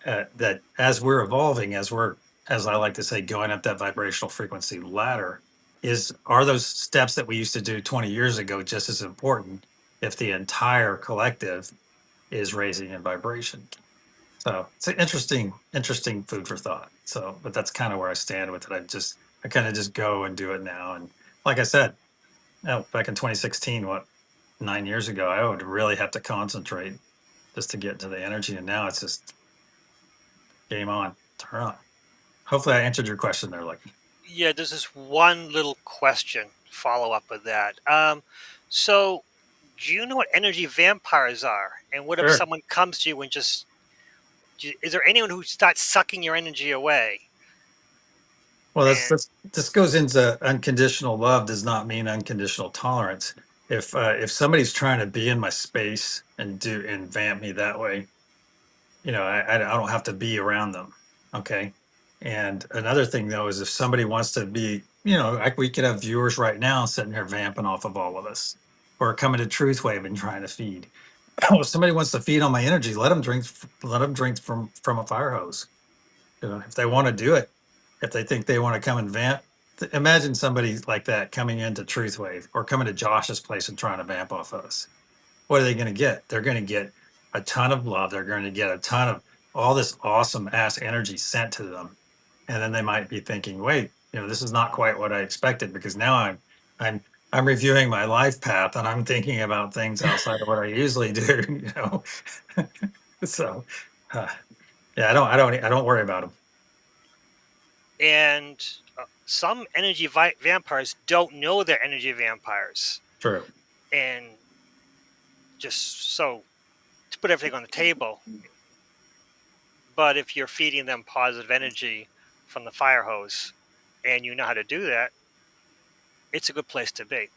that as we're evolving, as I like to say, going up that vibrational frequency ladder, are those steps that we used to do 20 years ago just as important if the entire collective is raising in vibration? So it's an interesting food for thought. So, but that's kind of where I stand with it. I kind of just go and do it now. And like I said, back in 2016, 9 years ago, I would really have to concentrate just to get to the energy. And now it's just game on, turn on. Hopefully I answered your question there, Lucky. Yeah, there's this one little question follow up with that. So do you know what energy vampires are? And what if Sure. someone comes to you and is there anyone who starts sucking your energy away? Well, And this goes into unconditional love does not mean unconditional tolerance. If somebody's trying to be in my space and vamp me that way, I don't have to be around them. Okay. And another thing though is if somebody wants to be, like we could have viewers right now sitting here vamping off of all of us, or coming to Truth Wave and trying to feed. If somebody wants to feed on my energy, let them drink. Let them drink from a fire hose. If they want to do it, if they think they want to come and vamp, imagine somebody like that coming into Truth Wave or coming to Josh's place and trying to vamp off us. What are they going to get? They're going to get a ton of love. They're going to get a ton of all this awesome ass energy sent to them, and then they might be thinking, "Wait, this is not quite what I expected," because now I'm reviewing my life path and I'm thinking about things outside of what I usually do. So, uh, yeah, I don't worry about them. and some energy vampires don't know they're energy vampires. True. And just so to put everything on the table, but if you're feeding them positive energy from the fire hose and you know how to do that, it's a good place to be.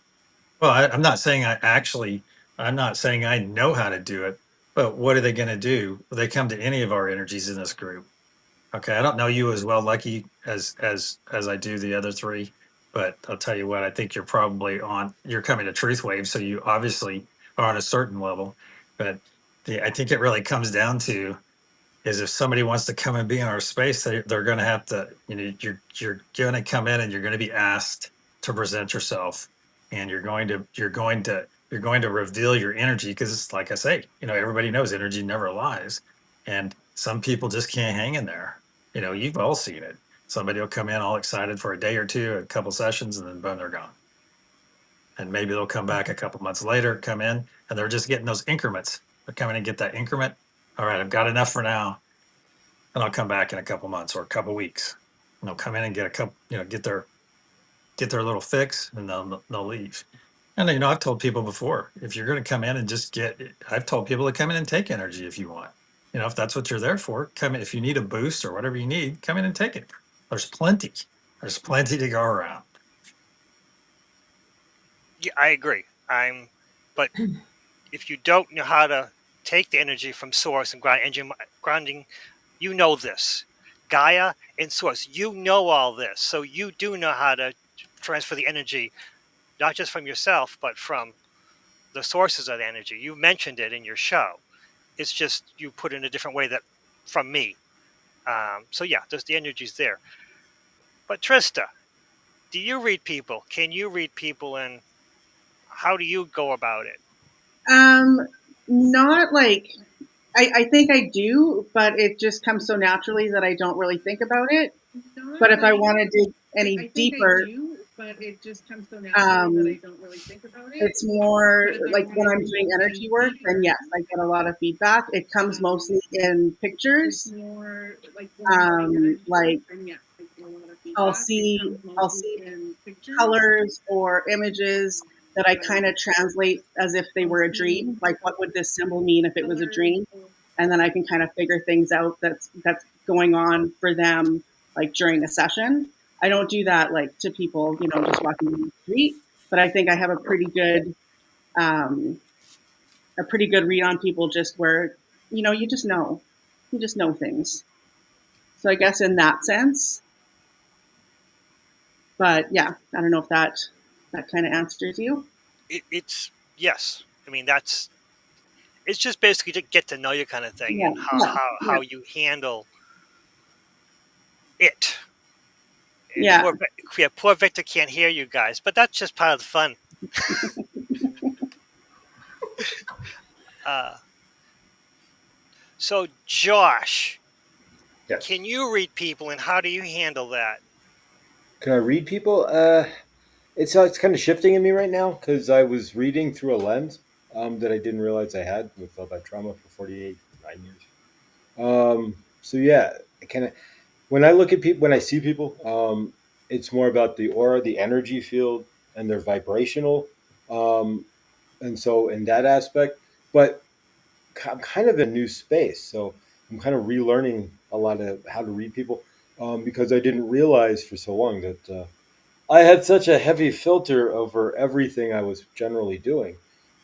Well, I'm not saying I know how to do it, but what are they going to do? They come to any of our energies in this group. Okay, I don't know you as well, Lucky, as I do the other three, but I'll tell you what, I think you're coming to Truth Wave, so you obviously or on a certain level. But I think it really comes down to is if somebody wants to come and be in our space, they're going to have to, you're going to come in and you're going to be asked to present yourself, and you're going to reveal your energy because, like I say, everybody knows energy never lies, and some people just can't hang in there. You've all seen it. Somebody will come in all excited for a day or two, a couple sessions, and then boom, they're gone. And maybe they'll come back a couple months later, come in, and they're just getting those increments. They're coming and get that increment. All right, I've got enough for now, and I'll come back in a couple months or a couple weeks. And they'll come in and get a couple, get their little fix, and they'll leave. And I've told people before, if you're going to come in and just I've told people to come in and take energy if you want. If that's what you're there for, come in. If you need a boost or whatever you need, come in and take it. There's plenty. There's plenty to go around. Yeah, I agree. But if you don't know how to take the energy from source and grounding, you know this. Gaia and source, you know all this. So you do know how to transfer the energy, not just from yourself, but from the sources of the energy. You mentioned it in your show. It's just you put it in a different way that from me. So yeah, the energy's there. But Trista, do you read people? Can you read people, and how do you go about it? Um, Not like I think I do, but it just comes so naturally that I don't really think about it. But if I want to dig any deeper, it's more like when I'm doing energy work, then yes, I get a lot of feedback. It comes mostly in pictures. Like I'll see colors or images that I kind of translate as if they were a dream. Like, what would this symbol mean if it was a dream? And then I can kind of figure things out that's going on for them, like during a session. I don't do that like to people, just walking in the street. But I think I have um, a pretty good read on people, just where you just know things. So I guess in that sense, but yeah, I don't know if that kind of answers you. It's yes. I mean, it's just basically to get to know you kind of thing, Yeah, and how yeah, how, yeah, how you handle it. And yeah. poor Victor can't hear you guys, but that's just part of the fun. Uh, so Josh, Yes. can you read people, and how do you handle that? Can I read people? It's kind of shifting in me right now because I was reading through a lens that I didn't realize I had with all that trauma for 49 years. So yeah, I kind of when I look at people, when I see people, it's more about the aura, the energy field, and their vibrational. Um, and so in that aspect, but I'm kind of in a new space, so I'm kind of relearning a lot of how to read people because I didn't realize for so long that I had such a heavy filter over everything I was generally doing.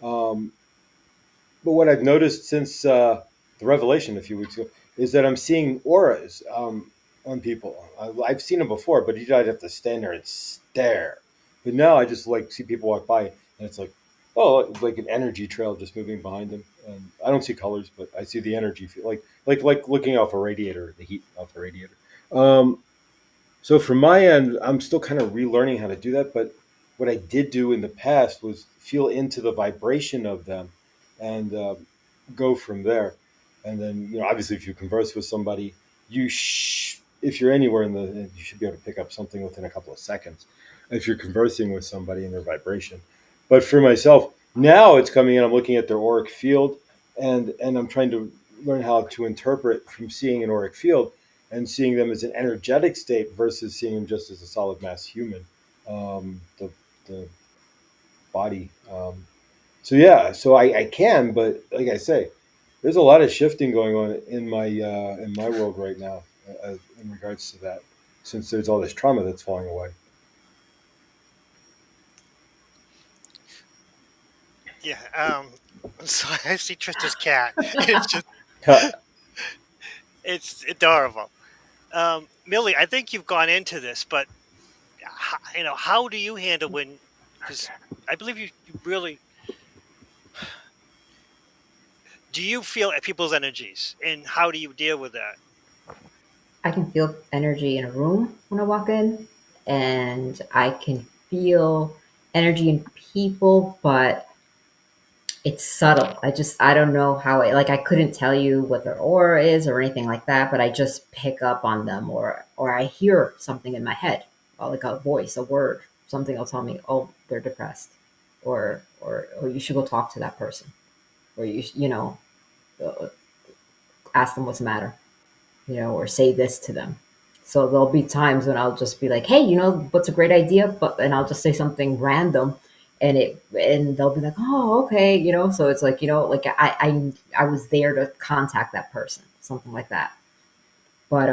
Um, but what I've noticed since the revelation a few weeks ago is that I'm seeing auras on people. I've seen them before, but I'd have to stand there and stare. But now I just like see people walk by, and it's like, oh, it's like an energy trail just moving behind them. And I don't see colors, but I see the energy feel like looking off a radiator, the heat off a radiator. Um, so from my end, I'm still kind of relearning how to do that. But what I did do in the past was feel into the vibration of them and go from there. And then, obviously, if you converse with somebody, if you're anywhere you should be able to pick up something within a couple of seconds if you're conversing with somebody in their vibration. But for myself, now it's coming in. I'm looking at their auric field, and I'm trying to learn how to interpret from seeing an auric field and seeing them as an energetic state versus seeing them just as a solid mass human, the body. So yeah, so I can, but like I say, there's a lot of shifting going on in my world right now in regards to that, since there's all this trauma that's falling away. Yeah. So I see Trista's cat. It's just it's adorable. Millie, I think you've gone into this, but how do you handle when? Because I believe you really Do you feel people's energies, and how do you deal with that? I can feel energy in a room when I walk in, and I can feel energy in people, but it's subtle. I don't know how it, like, I couldn't tell you what their aura is or anything like that, but I just pick up on them, or I hear something in my head, like a voice, a word, something will tell me, oh, they're depressed, or you should go talk to that person, or uh, ask them what's the matter, or say this to them. So there'll be times when I'll just be like, "Hey, what's a great idea?" And I'll just say something random, and they'll be like, "Oh, okay," So it's like, like I was there to contact that person, something like that. But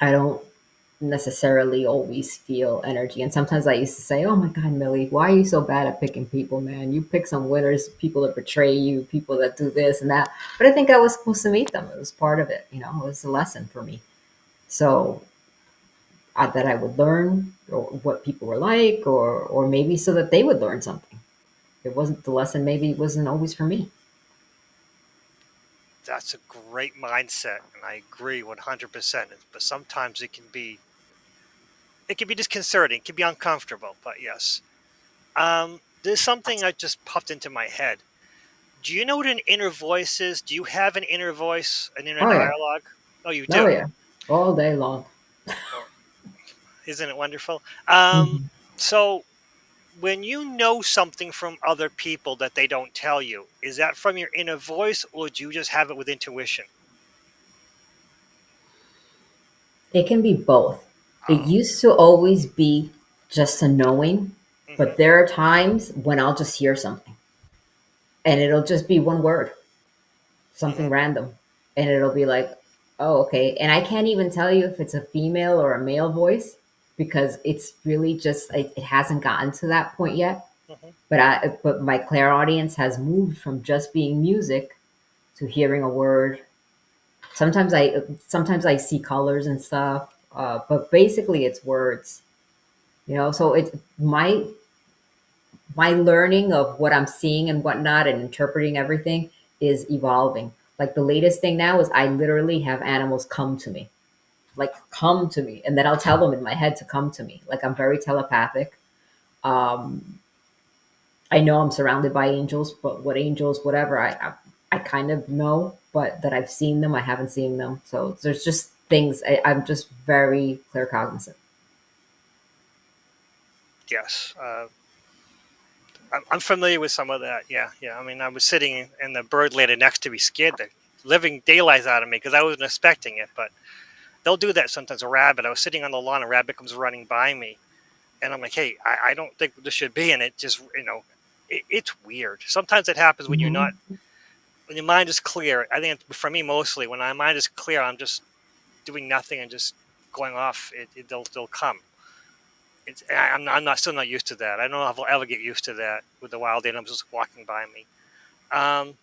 I don't necessarily always feel energy. And sometimes I used to say, "Oh my God, Millie, why are you so bad at picking people, man? You pick some winners, people that betray you, people that do this and that." But I think I was supposed to meet them. It was part of it. It was a lesson for me. So that I would learn or what people were like, or maybe so that they would learn something. It wasn't the lesson. Maybe it wasn't always for me. That's a great mindset, and I agree 100%. But sometimes it can be disconcerting, it can be uncomfortable. But yes, there's something that just popped into my head. Do you know what an inner voice is? Do you have an inner voice, an inner Oh yeah, dialogue? Oh, you oh do. yeah, all day long. Oh, isn't it wonderful? Um, Mhm. so when you know something from other people that they don't tell you, is that from your inner voice, or do you just have it with intuition? It can be both. It Oh, used to always be just a knowing, hmm but there are times when I'll just hear something, and it'll just be one word, something hmm random, and it'll be like, oh, okay. And I can't even tell you if it's a female or a male voice because it's really just it hasn't gotten to that point yet. hmm But my clairaudience has moved from just being music to hearing a word. Sometimes I see colors and stuff, but basically it's words. So it's my learning of what I'm seeing and whatnot and interpreting everything is evolving. Like the latest thing now is I literally have animals come to me, like come to me, and then I'll tell them in my head to come to me. Like I'm very telepathic. Um, I know I'm surrounded by angels, but what angels, whatever, I kind of know, but that I've seen them, I haven't seen them. So there's just things I'm just very claircognizant. Yes, I'm familiar with some of that. Yeah, yeah. I mean, I was sitting and the bird landed next to me, scared the living daylights out of me because I wasn't expecting it. But they'll do that sometimes. A rabbit. I was sitting on the lawn, a rabbit comes running by me, and I'm like, "Hey, I don't think this should be." And it just, it's weird. Sometimes it happens when you're not, Hmm. when your mind is clear. I think for me, mostly when my mind is clear, I'm just doing nothing and just going off. They'll come. I'm not still not used to that. I don't know if I'll ever get used to that with the wild animals just walking by me. Um,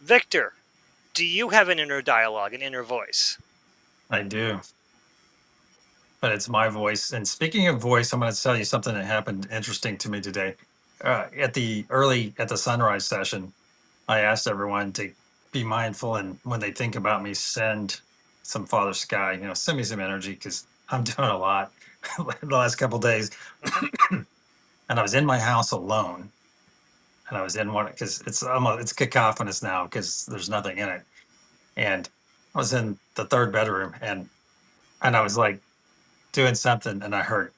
Victor, do you have an inner dialogue, an inner voice? I do, but it's my voice. And speaking of voice, I'm going to tell you something that happened interesting to me today. At the sunrise session, I asked everyone to be mindful and when they think about me, send some Father Sky, send me some energy because I'm doing a lot the last couple days. Hmm And I was in my house alone, and I was in one because it's cacophonous now because there's nothing in it. And I was in the third bedroom, and I was like doing something, and I heard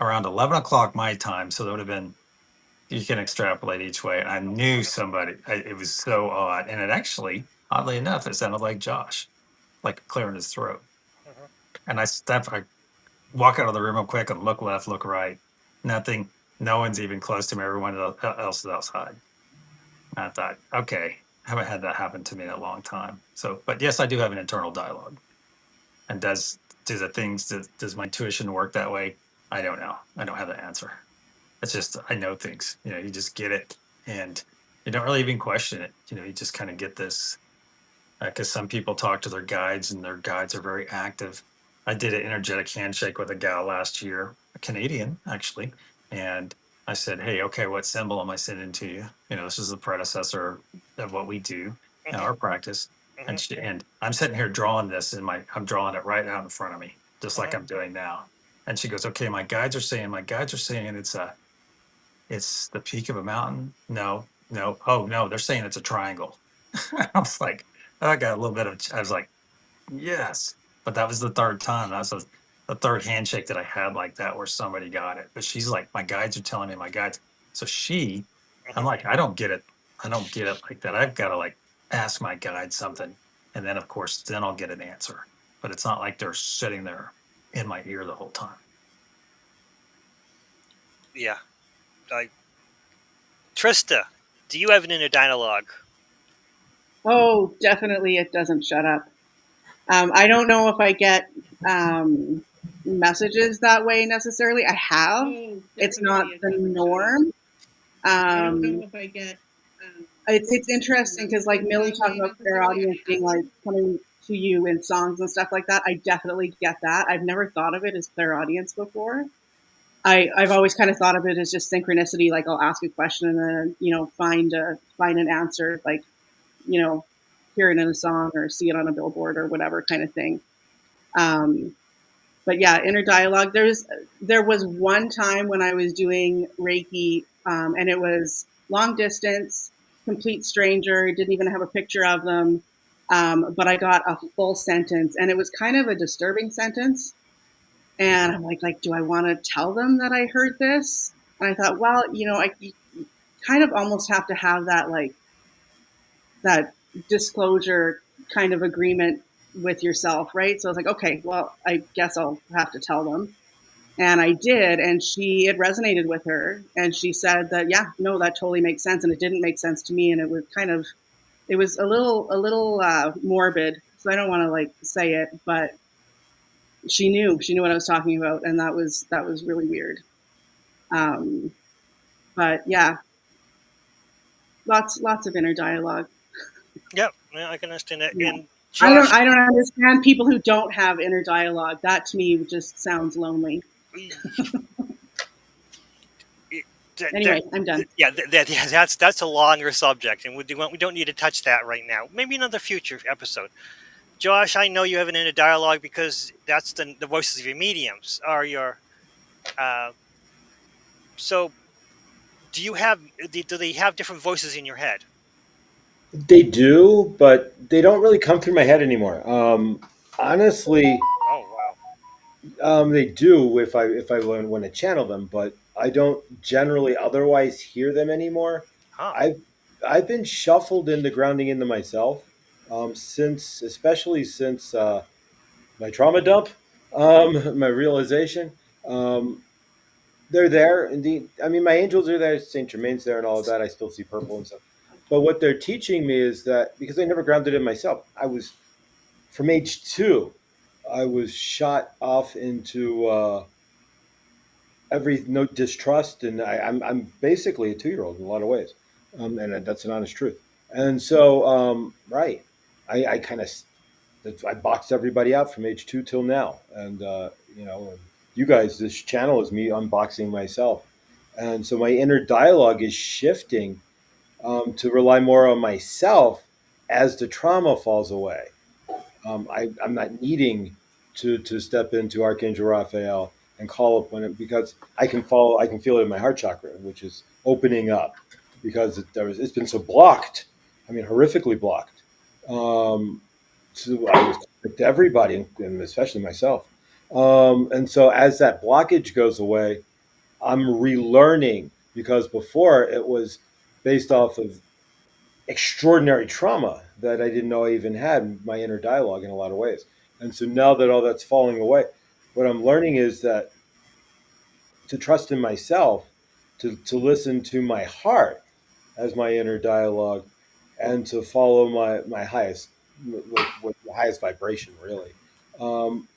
around 11 o'clock my time, so that would have been, you can extrapolate each way. I knew somebody. It was so odd, and it actually, oddly enough, it sounded like Josh, like clearing his throat. hmm And I walk out of the room real quick and look left, look right. Nothing. No one's even close to me. Everyone else is outside. And I thought, okay, I haven't had that happen to me in a long time. So, but yes, I do have an internal dialogue. And does my intuition work that way? I don't know. I don't have the answer. It's just I know things. You just get it, and you don't really even question it. You just kind of get this because some people talk to their guides, and their guides are very active. I did an energetic handshake with a gal last year, a Canadian actually, and I said, "Hey, okay, what symbol am I sending to you? You know, this is the predecessor of what we do in Mhm. our practice." And Mhm. I'm sitting here drawing this I'm drawing it right out in front of me, just like Mhm. I'm doing now. And she goes, "Okay, my guides are saying it's the peak of a mountain. No, no, oh no, they're saying it's a triangle." I was like, I got a little bit of, I was like, yes, but that was the third time. The third handshake that I had like that where somebody got it. But she's like, my guides are telling me my guides. So I'm Mhm. like, I don't get it. I don't get it like that. I've got to like ask my guide something. And then, of course, then I'll get an answer. But it's not like they're sitting there in my ear the whole time. Yeah. Like Trista, do you have an inner dialogue? Oh, definitely, it doesn't shut up. I don't know if I get um, messages that way necessarily. I have. Oh, It's not definitely, it the doesn't shut up. norm. I don't Um, know if I get it's interesting because, like messages Millie that talked way about necessarily. clairaudience I being have. like coming to you in songs and stuff like that. I definitely get that. I've never thought of it as clairaudience before. I've always kind of thought of it as just synchronicity. Like I'll ask a question and then find an answer. Like you know, hear it in a song or see it on a billboard or whatever kind of thing. Um, but yeah, inner dialogue. There was one time when I was doing Reiki, and it was long distance, complete stranger, didn't even have a picture of them, but I got a full sentence, and it was kind of a disturbing sentence. And I'm like, do I want to tell them that I heard this? And I thought, well, you kind of almost have to have that disclosure kind of agreement with yourself, right? So I was like, okay, well, I guess I'll have to tell them. And I did, and it resonated with her, and she said that, yeah, no, that totally makes sense, and it didn't make sense to me, and it was a little morbid, so I don't want to like say it, but she knew what I was talking about, and that was really weird. Um, but yeah, lots of inner dialogue. Yep. Yeah, I can understand that. Yeah. And I don't Josh, I don't understand people who don't have inner dialogue. That to me just sounds lonely. that, Anyway, I'm done. yeah, yeah, that's a longer subject, and we don't need to touch that right now. Maybe another future episode. Josh, I know you have an inner dialogue because that's the voices of your mediums or your. Uh, so, do they have different voices in your head? They do, but they don't really come through my head anymore. Honestly, Oh wow. they do if I want to channel them, but I don't generally otherwise hear them anymore. Huh. I've I've been shuffled into grounding into myself since, especially since my trauma dump, my realization. Um, they're there. Indeed, I mean, my angels are there. Saint Germain's there, and all of that. I still see purple and stuff. But what they're teaching me is that because I never grounded in myself, I was from age 2. I was shot off into every no distrust, and I'm basically a 2-year-old in a lot of ways, and that's an honest truth. And so, right, I kind of I boxed everybody out from age 2 till now, and and you guys, this channel is me unboxing myself, and so my inner dialogue is shifting to rely more on myself as the trauma falls away. I'm not needing to step into Archangel Raphael and call upon it because I can feel it in my heart chakra, which is opening up because it's been so blocked. I mean, horrifically blocked. So I was to everybody, and especially myself. And so as that blockage goes away, I'm relearning because before it was based off of extraordinary trauma that I didn't know I even had my inner dialogue in a lot of ways. And so now that all that's falling away, what I'm learning is that to trust in myself, to listen to my heart as my inner dialogue, and to follow my highest, what the highest vibration really. Um,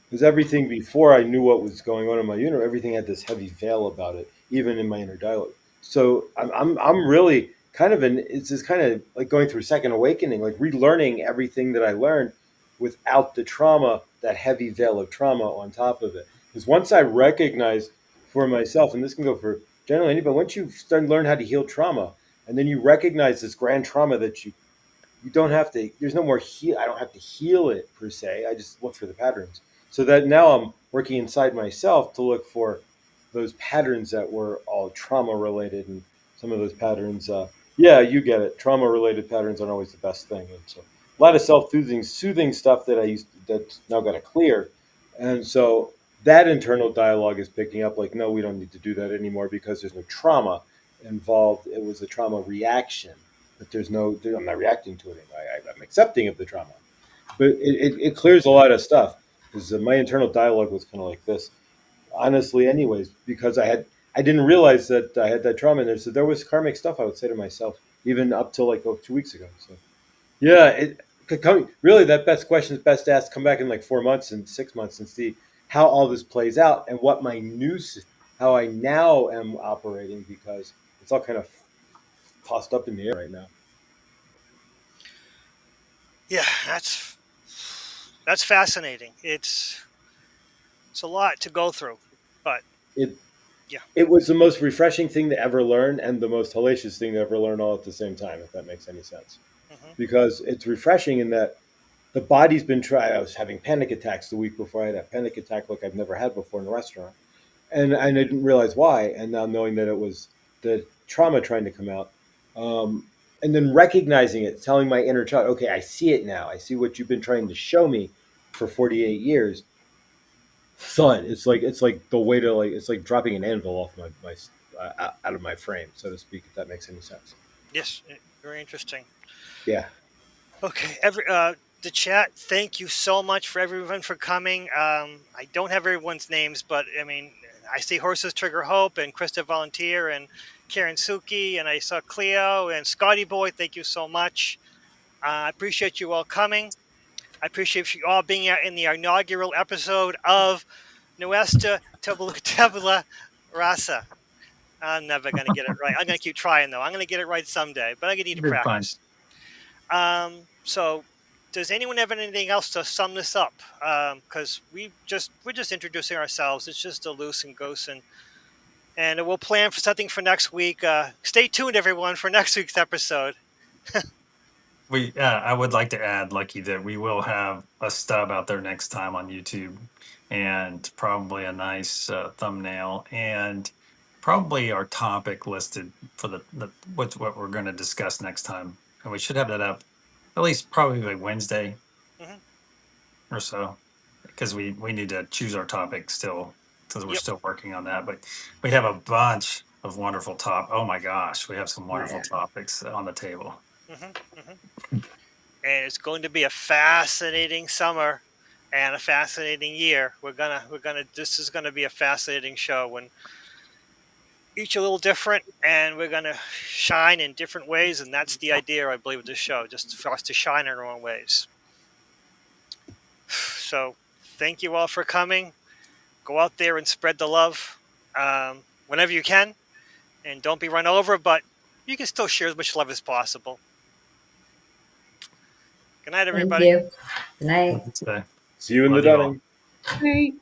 because everything before I knew what was going on in my universe, everything had this heavy veil about it, even in my inner dialogue. So I'm really kind of it's just kind of like going through a second awakening, like relearning everything that I learned without the trauma, that heavy veil of trauma on top of it. Because once I recognize for myself, and this can go for generally anybody, once you start learn how to heal trauma, and then you recognize this grand trauma that you don't have to, there's no more heal, I don't have to heal it per se, I just look for the patterns, so that now I'm working inside myself to look for those patterns that were all trauma related. And some of those patterns, yeah, you get it, trauma related patterns aren't always the best thing. And so a lot of soothing stuff that I used that's now got to clear. And so that internal dialogue is picking up like, no, we don't need to do that anymore because there's no trauma involved. It was a trauma reaction, but there's no, I'm not reacting to it anymore. I'm accepting of the trauma. But it clears a lot of stuff because my internal dialogue was kind of like this, honestly, anyways, because I didn't realize that I had that trauma in there. So there was karmic stuff I would say to myself, even up till like 2 weeks ago. So yeah, it could come, really that best question is best asked. Come back in like 4 months and 6 months and see how all this plays out and what my how I now am operating, because it's all kind of tossed up in the air right now. Yeah, that's fascinating. It's a lot to go through, but It yeah. it was the most refreshing thing to ever learn and the most hellacious thing to ever learn all at the same time, if that makes any sense. Hmm. Because it's refreshing in that the body's been trying. I was having panic attacks the week before. I had a panic attack like I've never had before in a restaurant, and I didn't realize why. And now knowing that it was the trauma trying to come out, and then recognizing it, telling my inner child, "Okay, I see it now. I see what you've been trying to show me for 48 years." Thud. It's like the way to like it's like dropping an anvil off my out of my frame, so to speak. If that makes any sense. Yes, very interesting. Yeah. Okay, the chat. Thank you so much for everyone for coming. I don't have everyone's names, but I mean, I see Horses Trigger Hope and Krista Volunteer and Karen Suki, and I saw Cleo and Scotty Boy. Thank you so much. I appreciate you all coming. I appreciate you all being here in the inaugural episode of Nuestra Tabula Rasa. I'm never going to get it right. I'm going to keep trying, though. I'm going to get it right someday, but I'm going to need to You're fine. practice. So does anyone have anything else to sum this up? Because we're just introducing ourselves. It's just a loose and goose, and we'll plan for something for next week. Stay tuned, everyone, for next week's episode. I would like to add, Lucky, that we will have a stub out there next time on YouTube, and probably a nice thumbnail, and probably our topic listed for the what we're going to discuss next time, and we should have that up at least probably like Wednesday Hmm. or so, because we need to choose our topic still, because we're Yep. still working on that. But we have a bunch of wonderful oh my gosh, we have some Oh, wonderful yeah. topics on the table. Hmm. Hmm. And it's going to be a fascinating summer and a fascinating year. This is gonna be a fascinating show when each a little different, and we're gonna shine in different ways, and that's the idea, I believe, of this show, just for us to shine in our own ways. So thank you all for coming. Go out there and spread the love whenever you can, and don't be run over, but you can still share as much love as possible. Good night, Thank everybody. you. Good night. So, See you in the love you all. Dunning. Right.